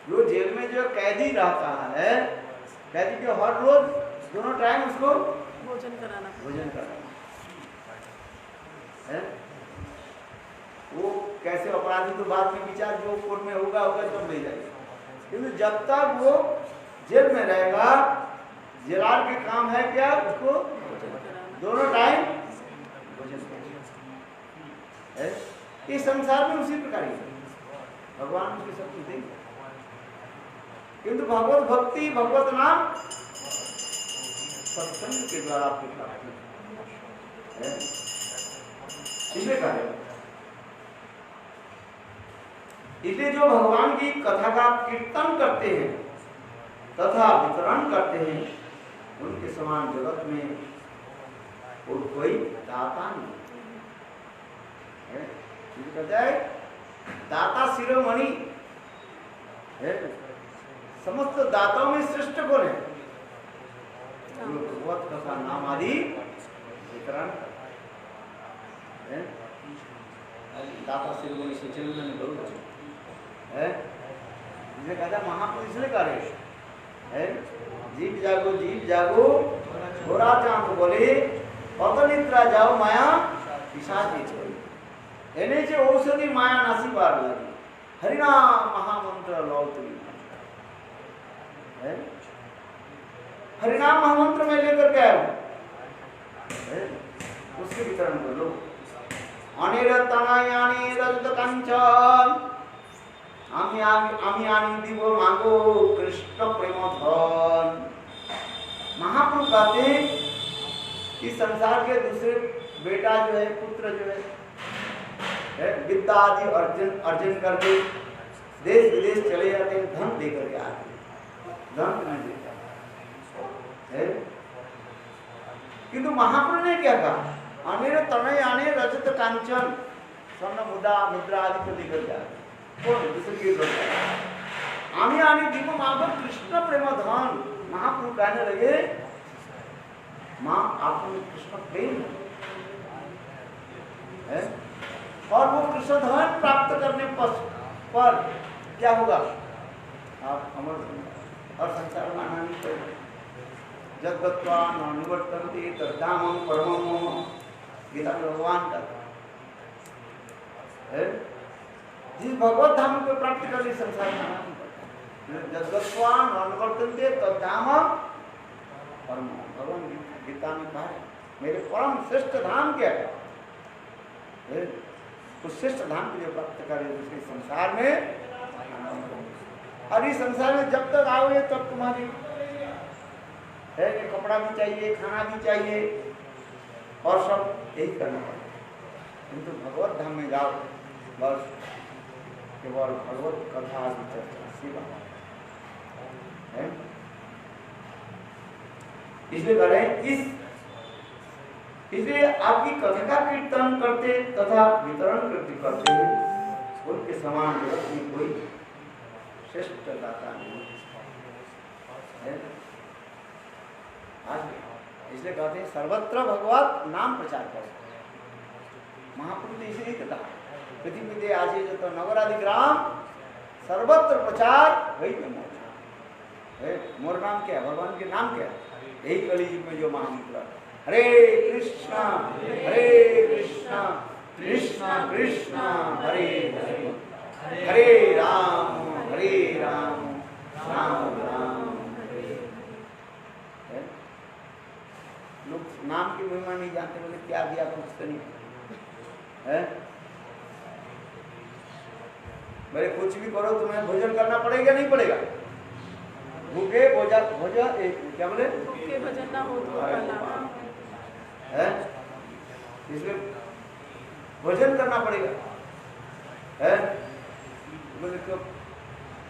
जो जेल में जो कैदी रहता है, कैदी के हर रोज दोनों टाइम उसको भोजन कराना है। वो कैसे अपराधी तो बाद में विचार जो कोर्ट में होगा तब ले जाएगा, क्योंकि जब तक वो जेल में रहेगा, जेलार के काम है क्या? उसको दोनों टाइम भोजन है। इस संसार में उसी प्रकार ही भगवान उसके सब कुछ देंगे, किंतु भगवत भक्ति, भगवत नाम सत्संग के द्वारा आपको प्राप्त है। इसलिए कार्य, इसलिए जो भगवान की कथा का कीर्तन करते हैं तथा वितरण करते हैं, उनके समान जगत में और कोई दाता नहीं है। कहता है दाता शिरोमणि है। समस्त दाताओं में श्रेष्ठ कौन है? भगवत कथा नाम आदि वितरण है। दाता शिरोमणि से चलने में बहुत अच्छा है। जिसे कहता महापुरुष ने करे है, जीव जागो घोड़ा चांद बोले पतनित्रा जाओ माया पिशाची छोड़ी। एने जे औषधि माया नासी बार लगी, हरिनाम महामंत्र लौतरी। है? हरिनाम महामंत्र में लेकर के आया हूं, उसके वितरण कर लो। अनिरतनयानि रजत कंचन আমি আনি দিব मांगो कृष्ण प्रेम धन। महाप्रभु कहते हैं कि संसार के दूसरे बेटा जो है, पुत्र जो है विद्या आदि अर्जन करके देश विदेश चले जाते हैं, धन देकर के आते हैं, धन नहीं देता है। किंतु महाप्रभु ने क्या कहा? अनिर तनय आने रजत कांचन स्वर्ण मुद्रा आदि को लेकर के आते। कौन दूसरे के लोग आमी आनी दीपो मांगो कृष्ण प्रेम धन। महाप्रभु कहने लगे माँ आपको कृष्ण प्रेम है, और वो कृष्ण धन प्राप्त करने पर क्या होगा? आप अमर और संसार में आना नहीं पड़ेगा। जगत्वा निवर्तन्ते तद्धामं परमं मम, गीता में भगवान का है। जिस भगवत धाम को प्राप्त कर ली संसार में आना नहीं पड़ता। जगत्वा निवर्तन्ते तद्धामं परमं, भगवान गीता में कहा है मेरे परम श्रेष्ठ धाम क्या है? उस श्रेष्ठ धाम के लिए प्राप्त करे दूसरे संसार में। और इस संसार में जब तक आओगे तब तुम्हारी है कि कपड़ा भी चाहिए, खाना भी चाहिए और सब यही करना पड़ेगा। किंतु भगवत धाम में जाओ बस केवल भगवत कथा की चर्चा सेवा है। इसलिए करें इसलिए आपकी कथा का कीर्तन करते तथा वितरण करते हुए उनके समान जगत में कोई श्रेष्ठ दाता नहीं है। आज इसलिए कहते हैं सर्वत्र भगवत नाम प्रचार करो। महाप्रभु ने इसे नहीं कहा पृथ्वी दे आज जो तो नगरादि ग्राम सर्वत्र प्रचार वही में मोर मोर नाम क्या है? भगवान के नाम क्या है? यही कलयुग में जो महामंत्र हरे कृष्णा कृष्णा कृष्णा हरे हरे, हरे राम राम राम हरे। लोग नाम की महिमा नहीं जानते, बोले क्या दिया कुछ तो नहीं है। बोले कुछ भी करो तुम्हें भोजन करना पड़ेगा नहीं पड़ेगा? भूखे भोजन क्या बोले? भूखे भजन ना हो तो है, इसलिए भोजन करना पड़ेगा है। बोले तो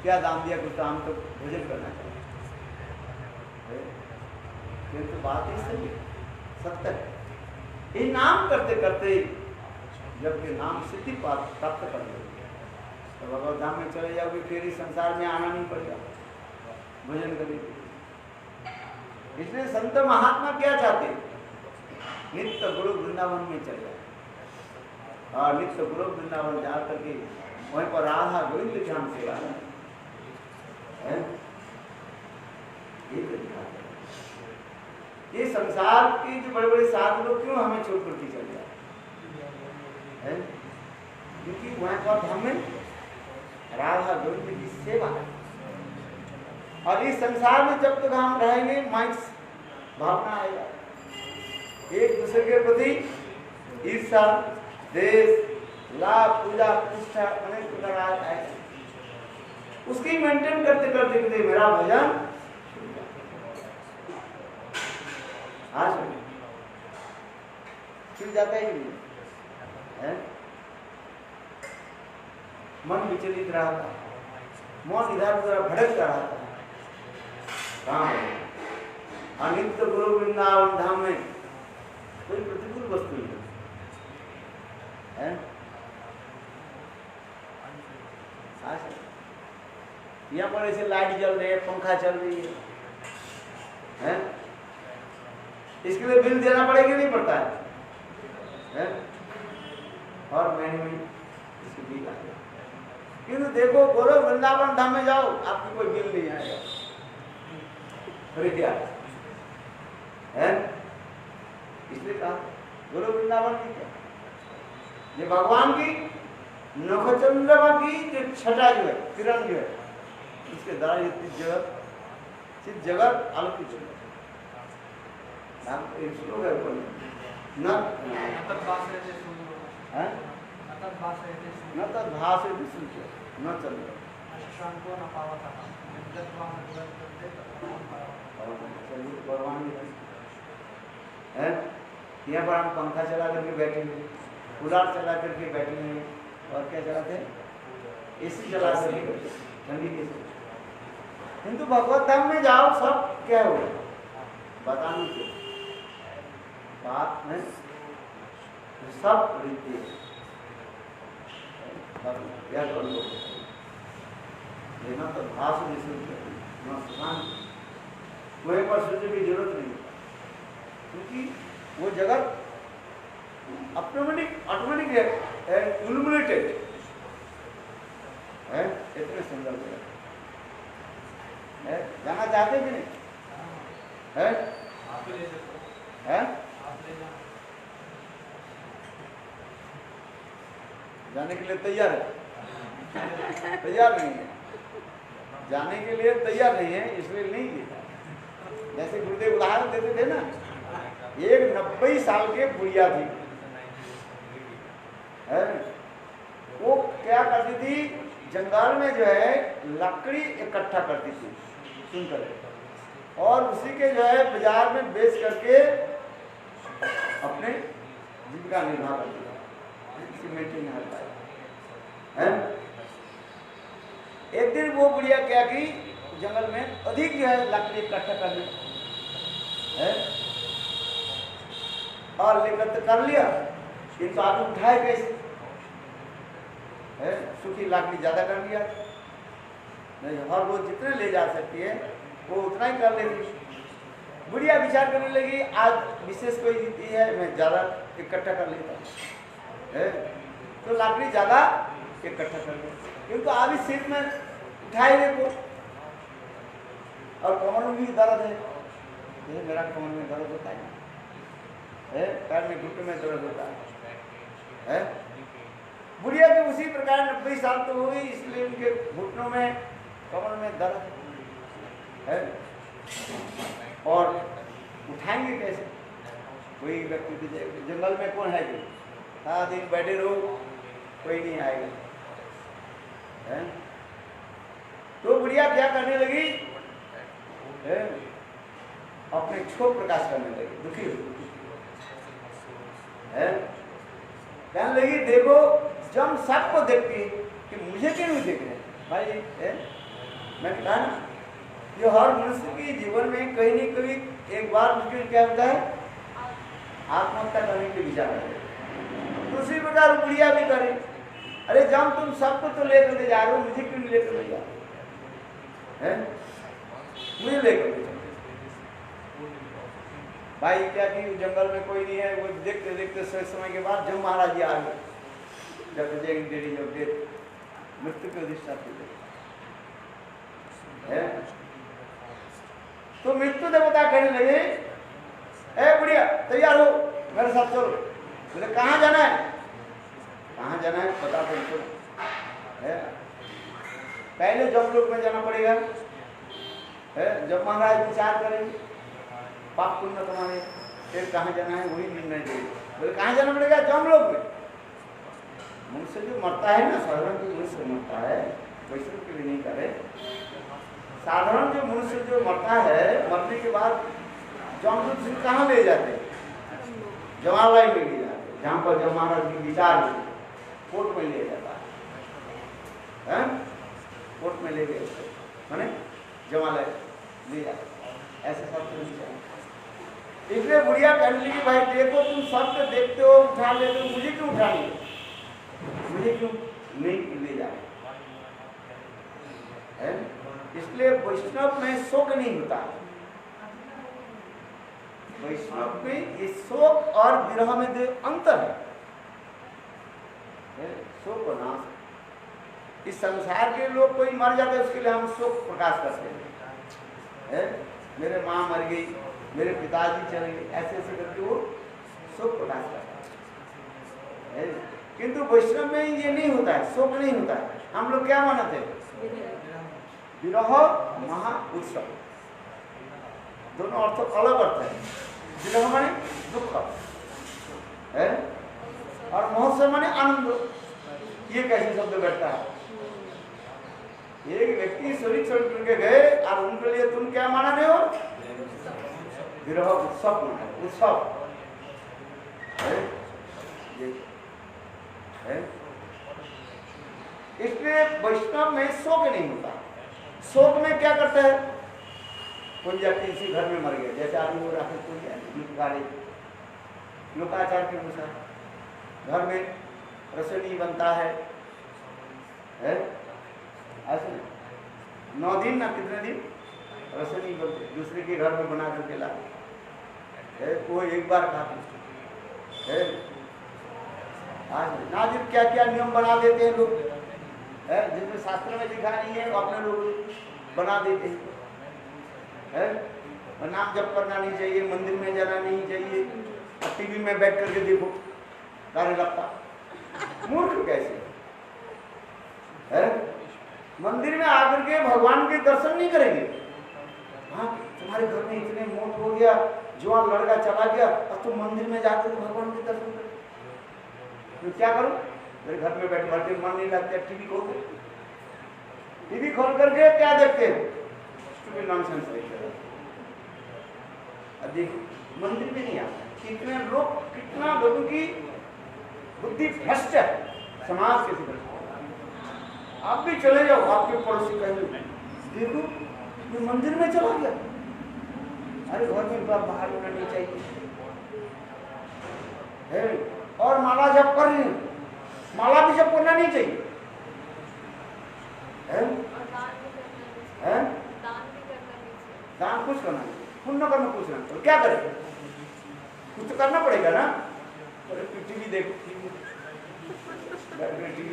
क्या दाम दिया कुछ दाम, तो भोजन करना चाहिए। ये तो बात ही सही है, सत्य है। ये नाम करते करते जबकि नाम सिद्धि प्राप्त कर लोगे तो भगवत धाम में चले जाओगे, फिर इस संसार में आना नहीं पड़ेगा भोजन करेंगे। इसलिए संत महात्मा क्या चाहते हैं? नित्य गुरु वृंदावन में चले जाए और नित्य गुरु वृंदावन जा करके वहीं पर राधा गोविंद ध्यान सेवा है। ये संसार के जो बड़े बड़े साधु लोग क्यों हमें छोड़ करके चले जाए? क्योंकि वहां पर हमें राधा गोविंद की सेवा है। और इस संसार में जब तक हम रहेंगे माइक भावना आएगा, एक दूसरे के प्रति ईर्षा, देश, लाभ, पूजा प्रतिष्ठा अनेक प्रकार आएगा। उसकी मेंटेन करते करते मेरा भजन आज छूट जाता ही नहीं है। मन विचलित रहता है, मन इधर उधर भटकता रहता है। अनित्य गुरु वृंदावन धाम में कोई प्रतिकूल वस्तु नहीं है। यहाँ पर ऐसे लाइट जल रही है, पंखा चल रही है? इसके लिए बिल देना पड़ेगा नहीं पड़ता है? और महीने में इसकी बिल आएगा। किंतु देखो गोलोक वृंदावन धाम में जाओ, आपको कोई बिल नहीं आएगा। क्या है? इसलिए कहा गोलोक वृंदावन की क्या, ये भगवान की नखचंद्रमा की जो छटा जो है, किरण जो है, इसके द्वारा इतनी जगत सिर्फ जगत अलौकिक है। नाम एक श्लोक है ऊपर न तद भाषयते सूर्य न चंद्र शशांको न पावतः यद्गत्वा न दुरंते चलिए भगवान है। यहाँ पर हम पंखा चला करके बैठे हैं, कूलर चला करके बैठे हैं, और क्या चलाते हैं, एसी चला करके बैठे ठंडी के समय। किंतु भगवत धाम में जाओ सब क्या हो बताने के बात है, सब रीति है। लेना तो भाष न सुखान कोई पर सूर्य की जरूरत नहीं, क्योंकि वो जगत ऑटोमेटिक है, इल्यूमिनेटेड है। इतने सुंदर जगह है, जाना चाहते कि नहीं है? है जाने के लिए तैयार है? तैयार नहीं है, जाने के लिए तैयार नहीं है, इसलिए नहीं किया। जैसे गुरुदेव उदाहरण देते थे ना, एक 90 साल के बुढ़िया थी है, वो क्या करती थी, जंगल में जो है लकड़ी इकट्ठा करती थी सुनकर, और उसी के जो है बाजार में बेच करके अपने जीविका निर्वाह करती थी, मेंटेन नहीं कर पाई है। एक दिन वो बुढ़िया क्या की, जंगल में अधिक जो है लकड़ी इकट्ठा करने है, और लेकर तो कर लिया, किंतु आदमी उठाए कैसे है, सूखी लकड़ी ज्यादा कर लिया, नहीं हर रोज जितने ले जा सकती है वो उतना ही कर लेगी। बुढ़िया विचार करने लगी, आज विशेष कोई रीति है, मैं ज्यादा इकट्ठा कर लेता है, तो लकड़ी ज्यादा इकट्ठा कर ले, क्योंकि अभी सिर में उठाए देखो, और कमर में भी दर्द है, ये मेरा कमर में दर्द होता है, पैर में घुटने में दर्द होता है। बुढ़िया के उसी प्रकार 90 साल तो हो गई, इसलिए उनके घुटनों में कमर में दर्द है, और उठाएंगे कैसे? कोई व्यक्ति जंगल में कौन है जो सारा दिन बैठे रहो, कोई नहीं आएगा है? तो बुढ़िया क्या करने लगी है? अपने क्षोभ प्रकाश करने लगी, दुखी है, कहने लगी देखो जब सबको देखती है कि मुझे क्यों नहीं देख रहे भाई है? मैंने कहा ना, ये हर मनुष्य के जीवन में कहीं न कहीं एक बार मुश्किल क्या होता है, आत्महत्या करने के विचार है। तो उसी प्रकार बुढ़िया भी करे, अरे जब तुम सबको तो लेकर ले जा रहे हो, मुझे क्यों नहीं लेकर ले जा रहे हैं? मुझे लेकर ले भाई क्या कि जंगल में कोई नहीं है, वो देखते देखते समय के बाद जब महाराज जी आ गए, जब देरी जब मृत्यु की अधिष्ठा है, तो मृत्यु देवता कहने लगे, ए बुढ़िया तैयार हो, मेरे साथ चलो। बोले कहाँ जाना है? कहाँ जाना है पता तो है, पहले जमलोक में जाना पड़ेगा है, जब महाराज विचार करेंगे पाप पुण्य कमाने, फिर कहाँ जाना है वही निर्णय देंगे। बोले कहाँ जाना पड़ेगा? जमलोक में। मनुष्य जो मरता है ना, साधारण जो मनुष्य मरता है, वैष्णव के लिए नहीं करे, साधारण जो मनुष्य जो मरता है, मरने के बाद जमलोक से कहाँ ले जाते हैं? जमालय में ले जाते हैं, जहाँ पर जब महाराज की विचार कोर्ट में ले जाता है, कोर्ट में ले गए मैंने जमालय ले जाते, ऐसे सब कुछ। इसलिए बुढ़िया कहने लगी भाई देखो तुम सब तो देखते हो, उठा लेते हो, मुझे क्यों उठा लिए, मुझे क्यों नहीं ले जाए है? इसलिए वैष्णव में शोक नहीं होता, वैष्णव में ये शोक और विरह में जो अंतर है, शोक और नाश। इस संसार के लोग कोई मर जाते हैं उसके लिए हम शोक प्रकाश करते हैं, मेरे माँ मर गई, मेरे पिताजी चले गए, ऐसे ऐसे करके वो शोक प्रकाश करता है। किंतु वैष्णव में ये नहीं होता है, शोक नहीं होता है। हम लोग क्या मानते हैं? विरह महा उत्सव दोनों अर्थ अलग अर्थ है। विरह माने दुख है और महोत्सव माने आनंद। ये कैसे शब्द बैठता है? एक व्यक्ति शरीर छोड़ करके गए और उनके लिए तुम क्या माना रहे हो? विरह उत्सव माना, उत्सव है। इसलिए वैष्णव में शोक नहीं होता। शोक में क्या करता है? कोई व्यक्ति किसी घर में मर गया, जैसे आदमी हो रहा है कोई लोकाचार के अनुसार घर में रसोई बनता है ऐसे 9 दिन ना कितने दिन रसोई बनते, दूसरे के घर में बना करके लाते, वो एक बार खाते है। आज नाजिर क्या क्या नियम बना देते हैं लोग, जिसमें शास्त्र में लिखा नहीं है अपने लोग बना देते हैं। नाम जप करना नहीं चाहिए, मंदिर में जाना नहीं चाहिए, टीवी में बैठ करके देखो कार्य लगता। मूर्ख कैसे है? मंदिर में आकर के भगवान के दर्शन नहीं करेंगे। हाँ, तुम्हारे घर में इतने मौत हो गया, जवान लड़का चला गया, अब तुम मंदिर में जाकर भगवान के दर्शन करो। तो क्या करूं? मेरे घर में बैठ बैठे मन नहीं लगता, टीवी खोल दे। टीवी खोल करके क्या देखते हैं? स्टूपिड नॉनसेंस देखते हैं। अब देखो मंदिर में नहीं आता। कितने लोग, कितना लोगों की बुद्धि भ्रष्ट है समाज के भीतर। आप भी चले जाओ, आपके पड़ोसी कहेंगे देखो ये मंदिर में चला गया। अरे घर में बाहर होना नहीं चाहिए है। और माला जप कर रही, माला भी जप करना नहीं चाहिए है? दान कुछ करना नहीं, पुण्य करना कुछ नहीं, तो क्या करें? कुछ तो करना पड़ेगा ना। टीवी देखो, टीवी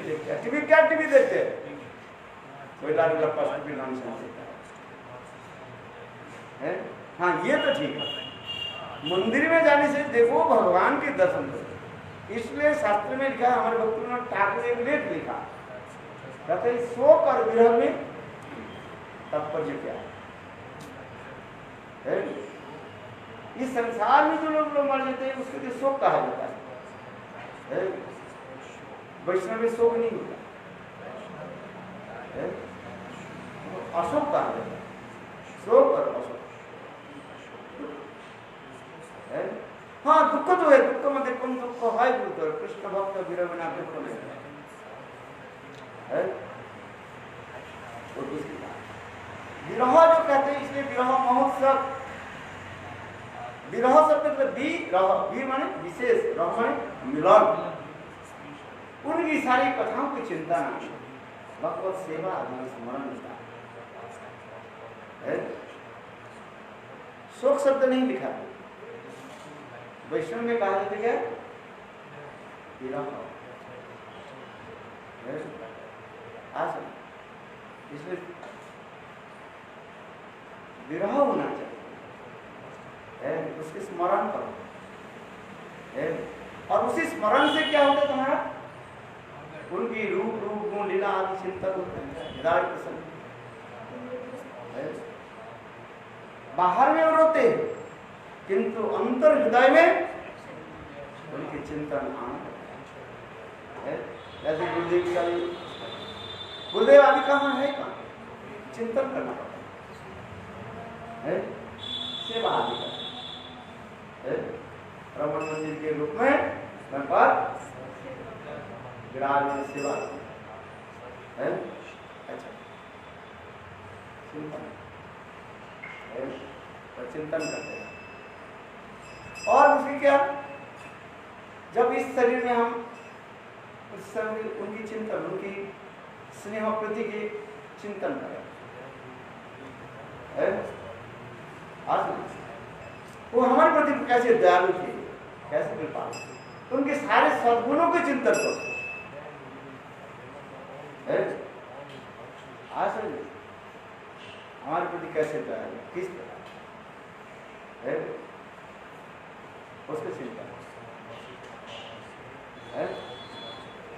देखते हैं, टीवी क्या टीवी देखते हैं? कोई लारी लप्पा भी नाम है। हाँ ये तो ठीक है, मंदिर में जाने से देखो भगवान के दर्शन करो। इसलिए शास्त्र में लिखा, हमारे भक्तों ने ठाकुर एक लेख लिखा, कहते शोक और विरह में तात्पर्य क्या है? इस संसार में जो लोग मर जाते हैं उसके लिए शोक कहा जाता है। वैष्णव में शोक नहीं होता है, अशोक कहा जाता है। शोक और अशोक है। हाँ दुख तो है, दुख मध्य कम दुख है गुरु, कृष्ण भक्त विरह बिना दुख नहीं है। विरह जो कहते हैं, इसलिए विरह महोत्सव। विरह शब्द मतलब विरह, वी माने विशेष, रह माने मिलन। उनकी सारी कथाओं की चिंता नहीं, भगवत सेवा आदि स्मरण है। शोक शब्द नहीं लिखा। वैष्णव में कहा जाता क्या? विरह। इसलिए विरह होना चाहिए, उसके स्मरण करो। और उसी स्मरण से क्या होता है तुम्हारा? उनकी रूप गुण लीला आदि चिंतन होते हैं, हृदय प्रसन्न। बाहर में वो रोते हैं, किंतु अंतर हृदय में उनके चिंतन आनंद है। जैसे गुरुदेव का, गुरुदेव आदि कहाँ है? कहाँ चिंतन करना पड़ता है, सेवा आदि है। रमन मंदिर के रूप में विराज सेवा है। अच्छा चिंतन है, तो चिंतन करते हैं। और उसकी क्या, जब इस शरीर में हम उस समय उनकी चिंतन, उनकी स्नेह प्रति के चिंतन करें, वो हमारे प्रति कैसे दयालु थे, कैसे कृपालु, उनके सारे सद्गुणों के चिंतन करो। हमारे प्रति कैसे दयालु, किस तरह है, उसके चिंतन है।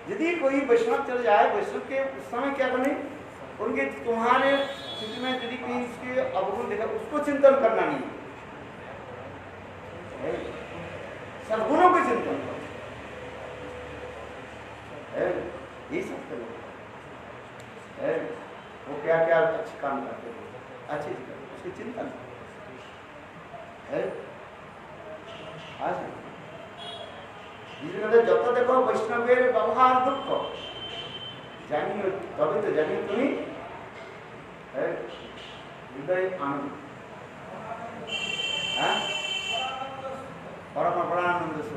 यदि कोई वैष्णव चल जाए, वैष्णव के उस समय क्या बने, उनके तुम्हारे स्थिति में यदि कहीं उसके अवगुण देखा, उसको चिंतन करना नहीं, सद्गुणों के चिंतन करो, ये सब लोग वो क्या क्या अच्छे काम करते थे, अच्छी उसकी चिंतन है। आज जब तक देखो वैष्णवेर व्यवहार दुख जानिए तभी तो जानिए तुम्हें हृदय आनंद और अपना बड़ा आनंद से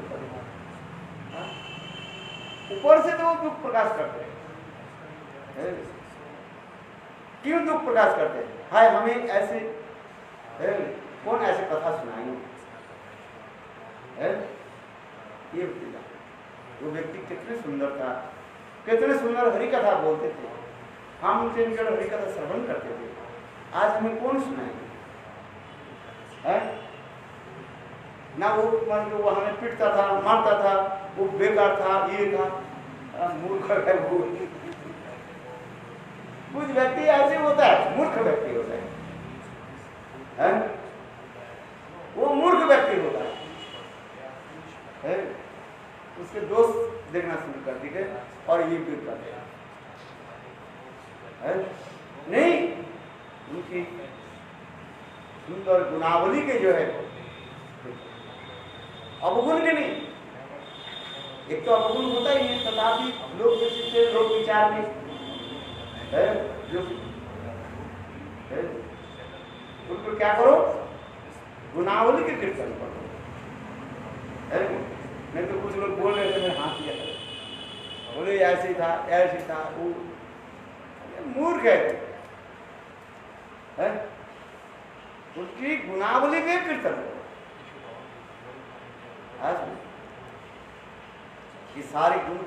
ऊपर से तो वो दुख प्रकाश करते हैं। क्यों दुख प्रकाश करते हैं? हाय हमें ऐसे कौन ऐसे कथा सुनाएंगे? ये वो व्यक्ति कितने सुंदर था, कितने सुंदर हरि कथा बोलते थे, हम उनसे निकल हरि कथा श्रवण करते थे। आज हमें कौन सुनाएंगे? ना वो मान लो वो हमें पिटता था, मारता था, वो बेकार था, ये था, मूर्ख है वो। कुछ व्यक्ति ऐसे होता है, मूर्ख व्यक्ति होता है, वो मूर्ख व्यक्ति होता है। उसके दोस्त देखना शुरू कर दिए और ये भी कर दिया नहीं, उनकी सुंदर गुणावली के जो है अवगुण के नहीं, एक तो अवगुण होता ही नहीं, तथापि लोक दृष्टि से लोक विचार में उनको क्या करो? गुणावली के कीर्तन करो। नहीं तो कुछ लोग बोल रहे थे मैं हाथ दिया बोले ऐसे था वो मूर्ख है। उसकी गुणावली के कीर्तन करो। ये सारे गुण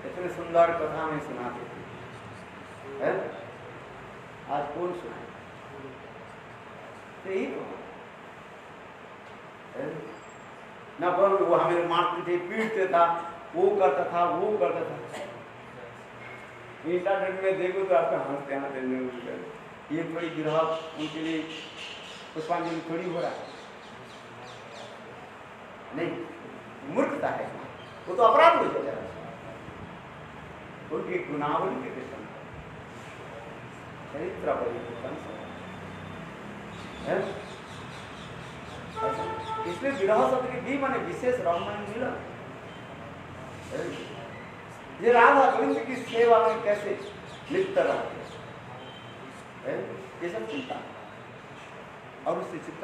इतने सुंदर कथा में सुनाते थे, आज कौन सुनाए? यही तो ना वो हमें मारते थे, पीटते था, वो करता था। इंटरनेट में देखो तो आपका हंसते ये थोड़ी गिरह उनके लिए पुष्पांजलि थोड़ी हो रहा है, नहीं, मूर्खता है, वो तो अपराध हो जाएगा। उनकी गुणावली के कृष्ण चरित्र इसलिए विरह शब्द के भी माने विशेष रामायण मिला। ये राधा गोविंद की सेवा में कैसे लिप्त रहते हैं, ये सब चिंता और उससे चित्त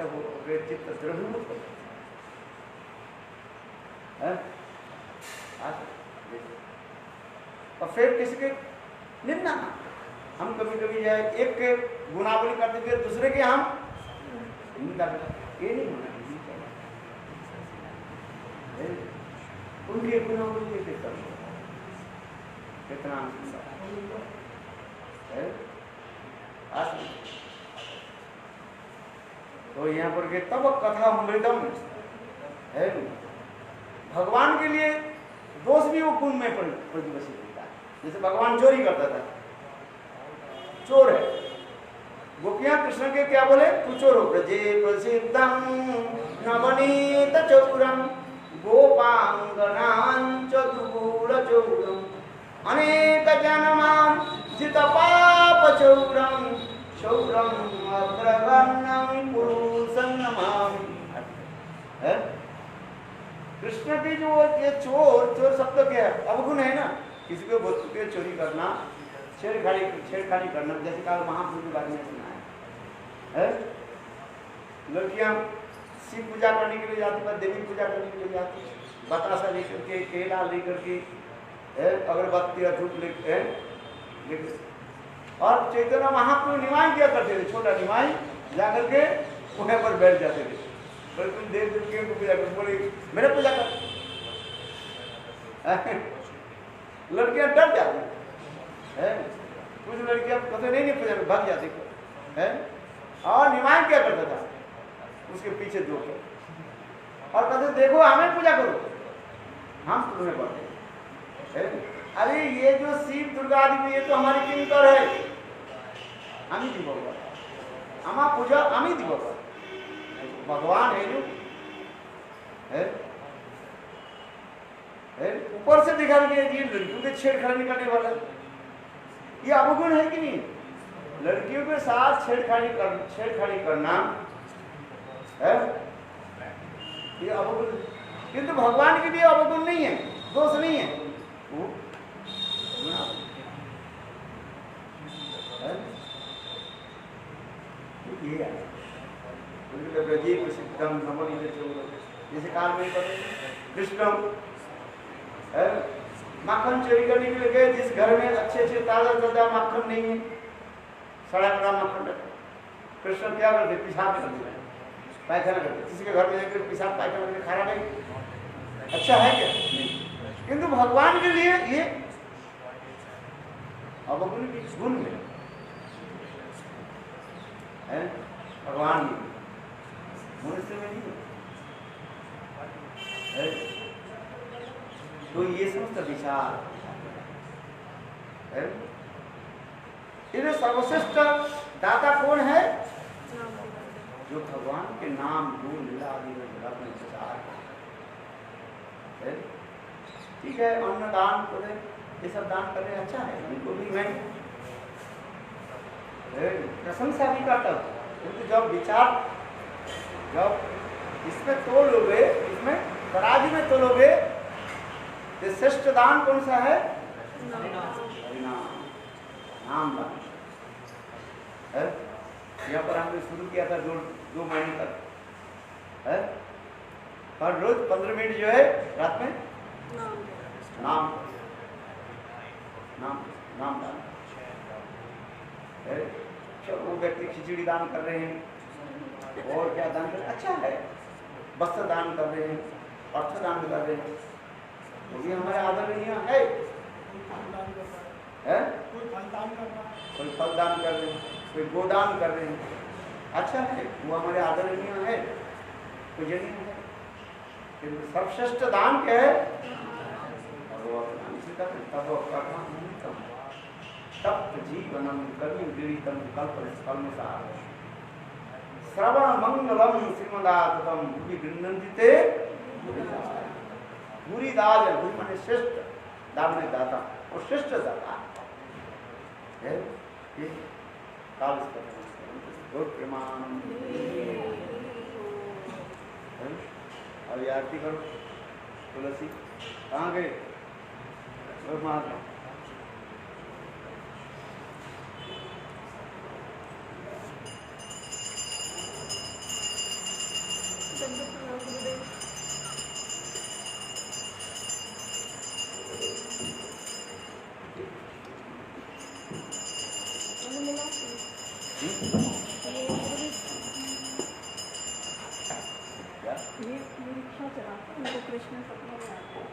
दृढ़ीभूत हो और फिर किसी के निंदा, हम कभी कभी जाए एक के गुनावली करते फिर दूसरे के हम निंदा करते, ये नहीं होना चाहिए। उनके गुनावली के कितना तो यहाँ पर तब कथा मृदम है, भगवान के लिए दोष भी वो पुण्य में प्रतिवशित होता है। जैसे भगवान चोरी करता था, चोर है, गोपियां कृष्ण के क्या बोले? तू चोर हो। ब्रजे प्रसिद्धं नवनीत चौरम गोपांगनांच दूर चौरम अनेक जन्मान जित पाप चौरम चौरम अग्रगण्यं पुरुषं नमामि। कृष्ण की जो ये चोर शब्द क्या है? अवगुण है ना, किसी को वस्तु के चोरी करना, छेड़खानी करना, जैसे कहा महाप्रभु के बारे में सुना है। लड़कियां शिव पूजा करने के लिए जाती, पर देवी पूजा करने के लिए जाती, बतासा लेकर के, केला लेकर के, अगरबत्ती और धूप लेकर, और चैतन्य महाप्रभु निमाई किया करते थे, छोटा निमाई जाकर के वहां पर बैठ जाते थे। तुम देव देवतियों को पूजा कर, बोले मेरे पूजा कर। लड़कियां डर जाती है, कुछ लड़कियां कहते नहीं पूजा में भाग जाती है। और निमाई क्या करता था? उसके पीछे दो और कहते देखो हमें पूजा करो, हम तुम्हें बढ़ते। अरे ये जो शिव दुर्गा आदि में, ये तो हमारी किंकर है, हम ही दी बाबा, हमारा पूजा हम ही दी बाबा। भगवान है जो है ऊपर से दिखा दिया ये लड़कियों के छेड़खानी करने वाला ये अवगुण है कि नहीं? लड़कियों के साथ छेड़खानी करना है ये अवगुण, किंतु भगवान के लिए अवगुण नहीं है, दोष नहीं है वो ये है प्रसिद्धम जैसे काल में कृष्ण माखन चोरी करने के लिए गए, जिस घर में अच्छे ताजा माखन नहीं है, सड़ा गला माखन रखा, कृष्ण क्या करते? पेशाब करते, पायखाना करते। किसी के घर में जाकर पेशाब पायखाना करके खाना नहीं अच्छा है क्या? नहीं। किंतु भगवान के लिए ये अवगुण की गुण है भगवान मनुष्य में नहीं है। तो ये समस्त विचार है। इन्हें सर्वश्रेष्ठ दाता कौन है? जो भगवान के नाम गुण लीला आदि में अपने विचार है। ठीक है, अन्न दान करें, ये सब दान करें, अच्छा है, उनको भी मैं प्रशंसा भी करता हूँ। क्योंकि जब विचार जब इसमें तोलोगे, इसमें तराजू में तोलोगे, तो श्रेष्ठ दान कौन सा है? नाम दान है। यहाँ पर हमने शुरू किया था 2 महीने तक है, हर रोज 15 मिनट जो है रात में नाम दान है। वो व्यक्ति खिचड़ी दान कर रहे हैं और क्या दान कर रहे हैं? अच्छा है, वस्त्र दान कर रहे हैं, अर्थ दान कर रहे हैं, वो भी हमारे आदरणीय है। कोई फल दान कर रहे हैं, कोई गोदान कर रहे हैं, अच्छा है, वो हमारे आदरणीय है, पूजनीय है। किंतु सर्वश्रेष्ठ दान क्या है? तप्त जीवनम कविं कल्पनिष्कल्मषाः श्रवण मंगलम श्रीमदाततम भूरि गृह्णन्ति भूरि दाय, भूरि माने श्रेष्ठ, दान में दाता और श्रेष्ठ दाता है। ये काल बहुत प्रमाण। अब आरती करो। तुलसी कहाँ गए? और महात्मा कृष्ण सपने में आते हैं।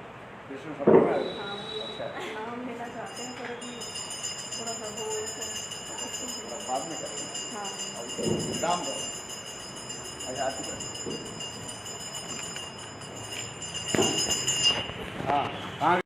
कृष्ण सपने में आते हैं? हाँ, अच्छा, नाम लेना चाहते हैं पर अभी थोड़ा सा वो बाद में करेंगे। हाँ, काम करो, आरती करो। हाँ हाँ।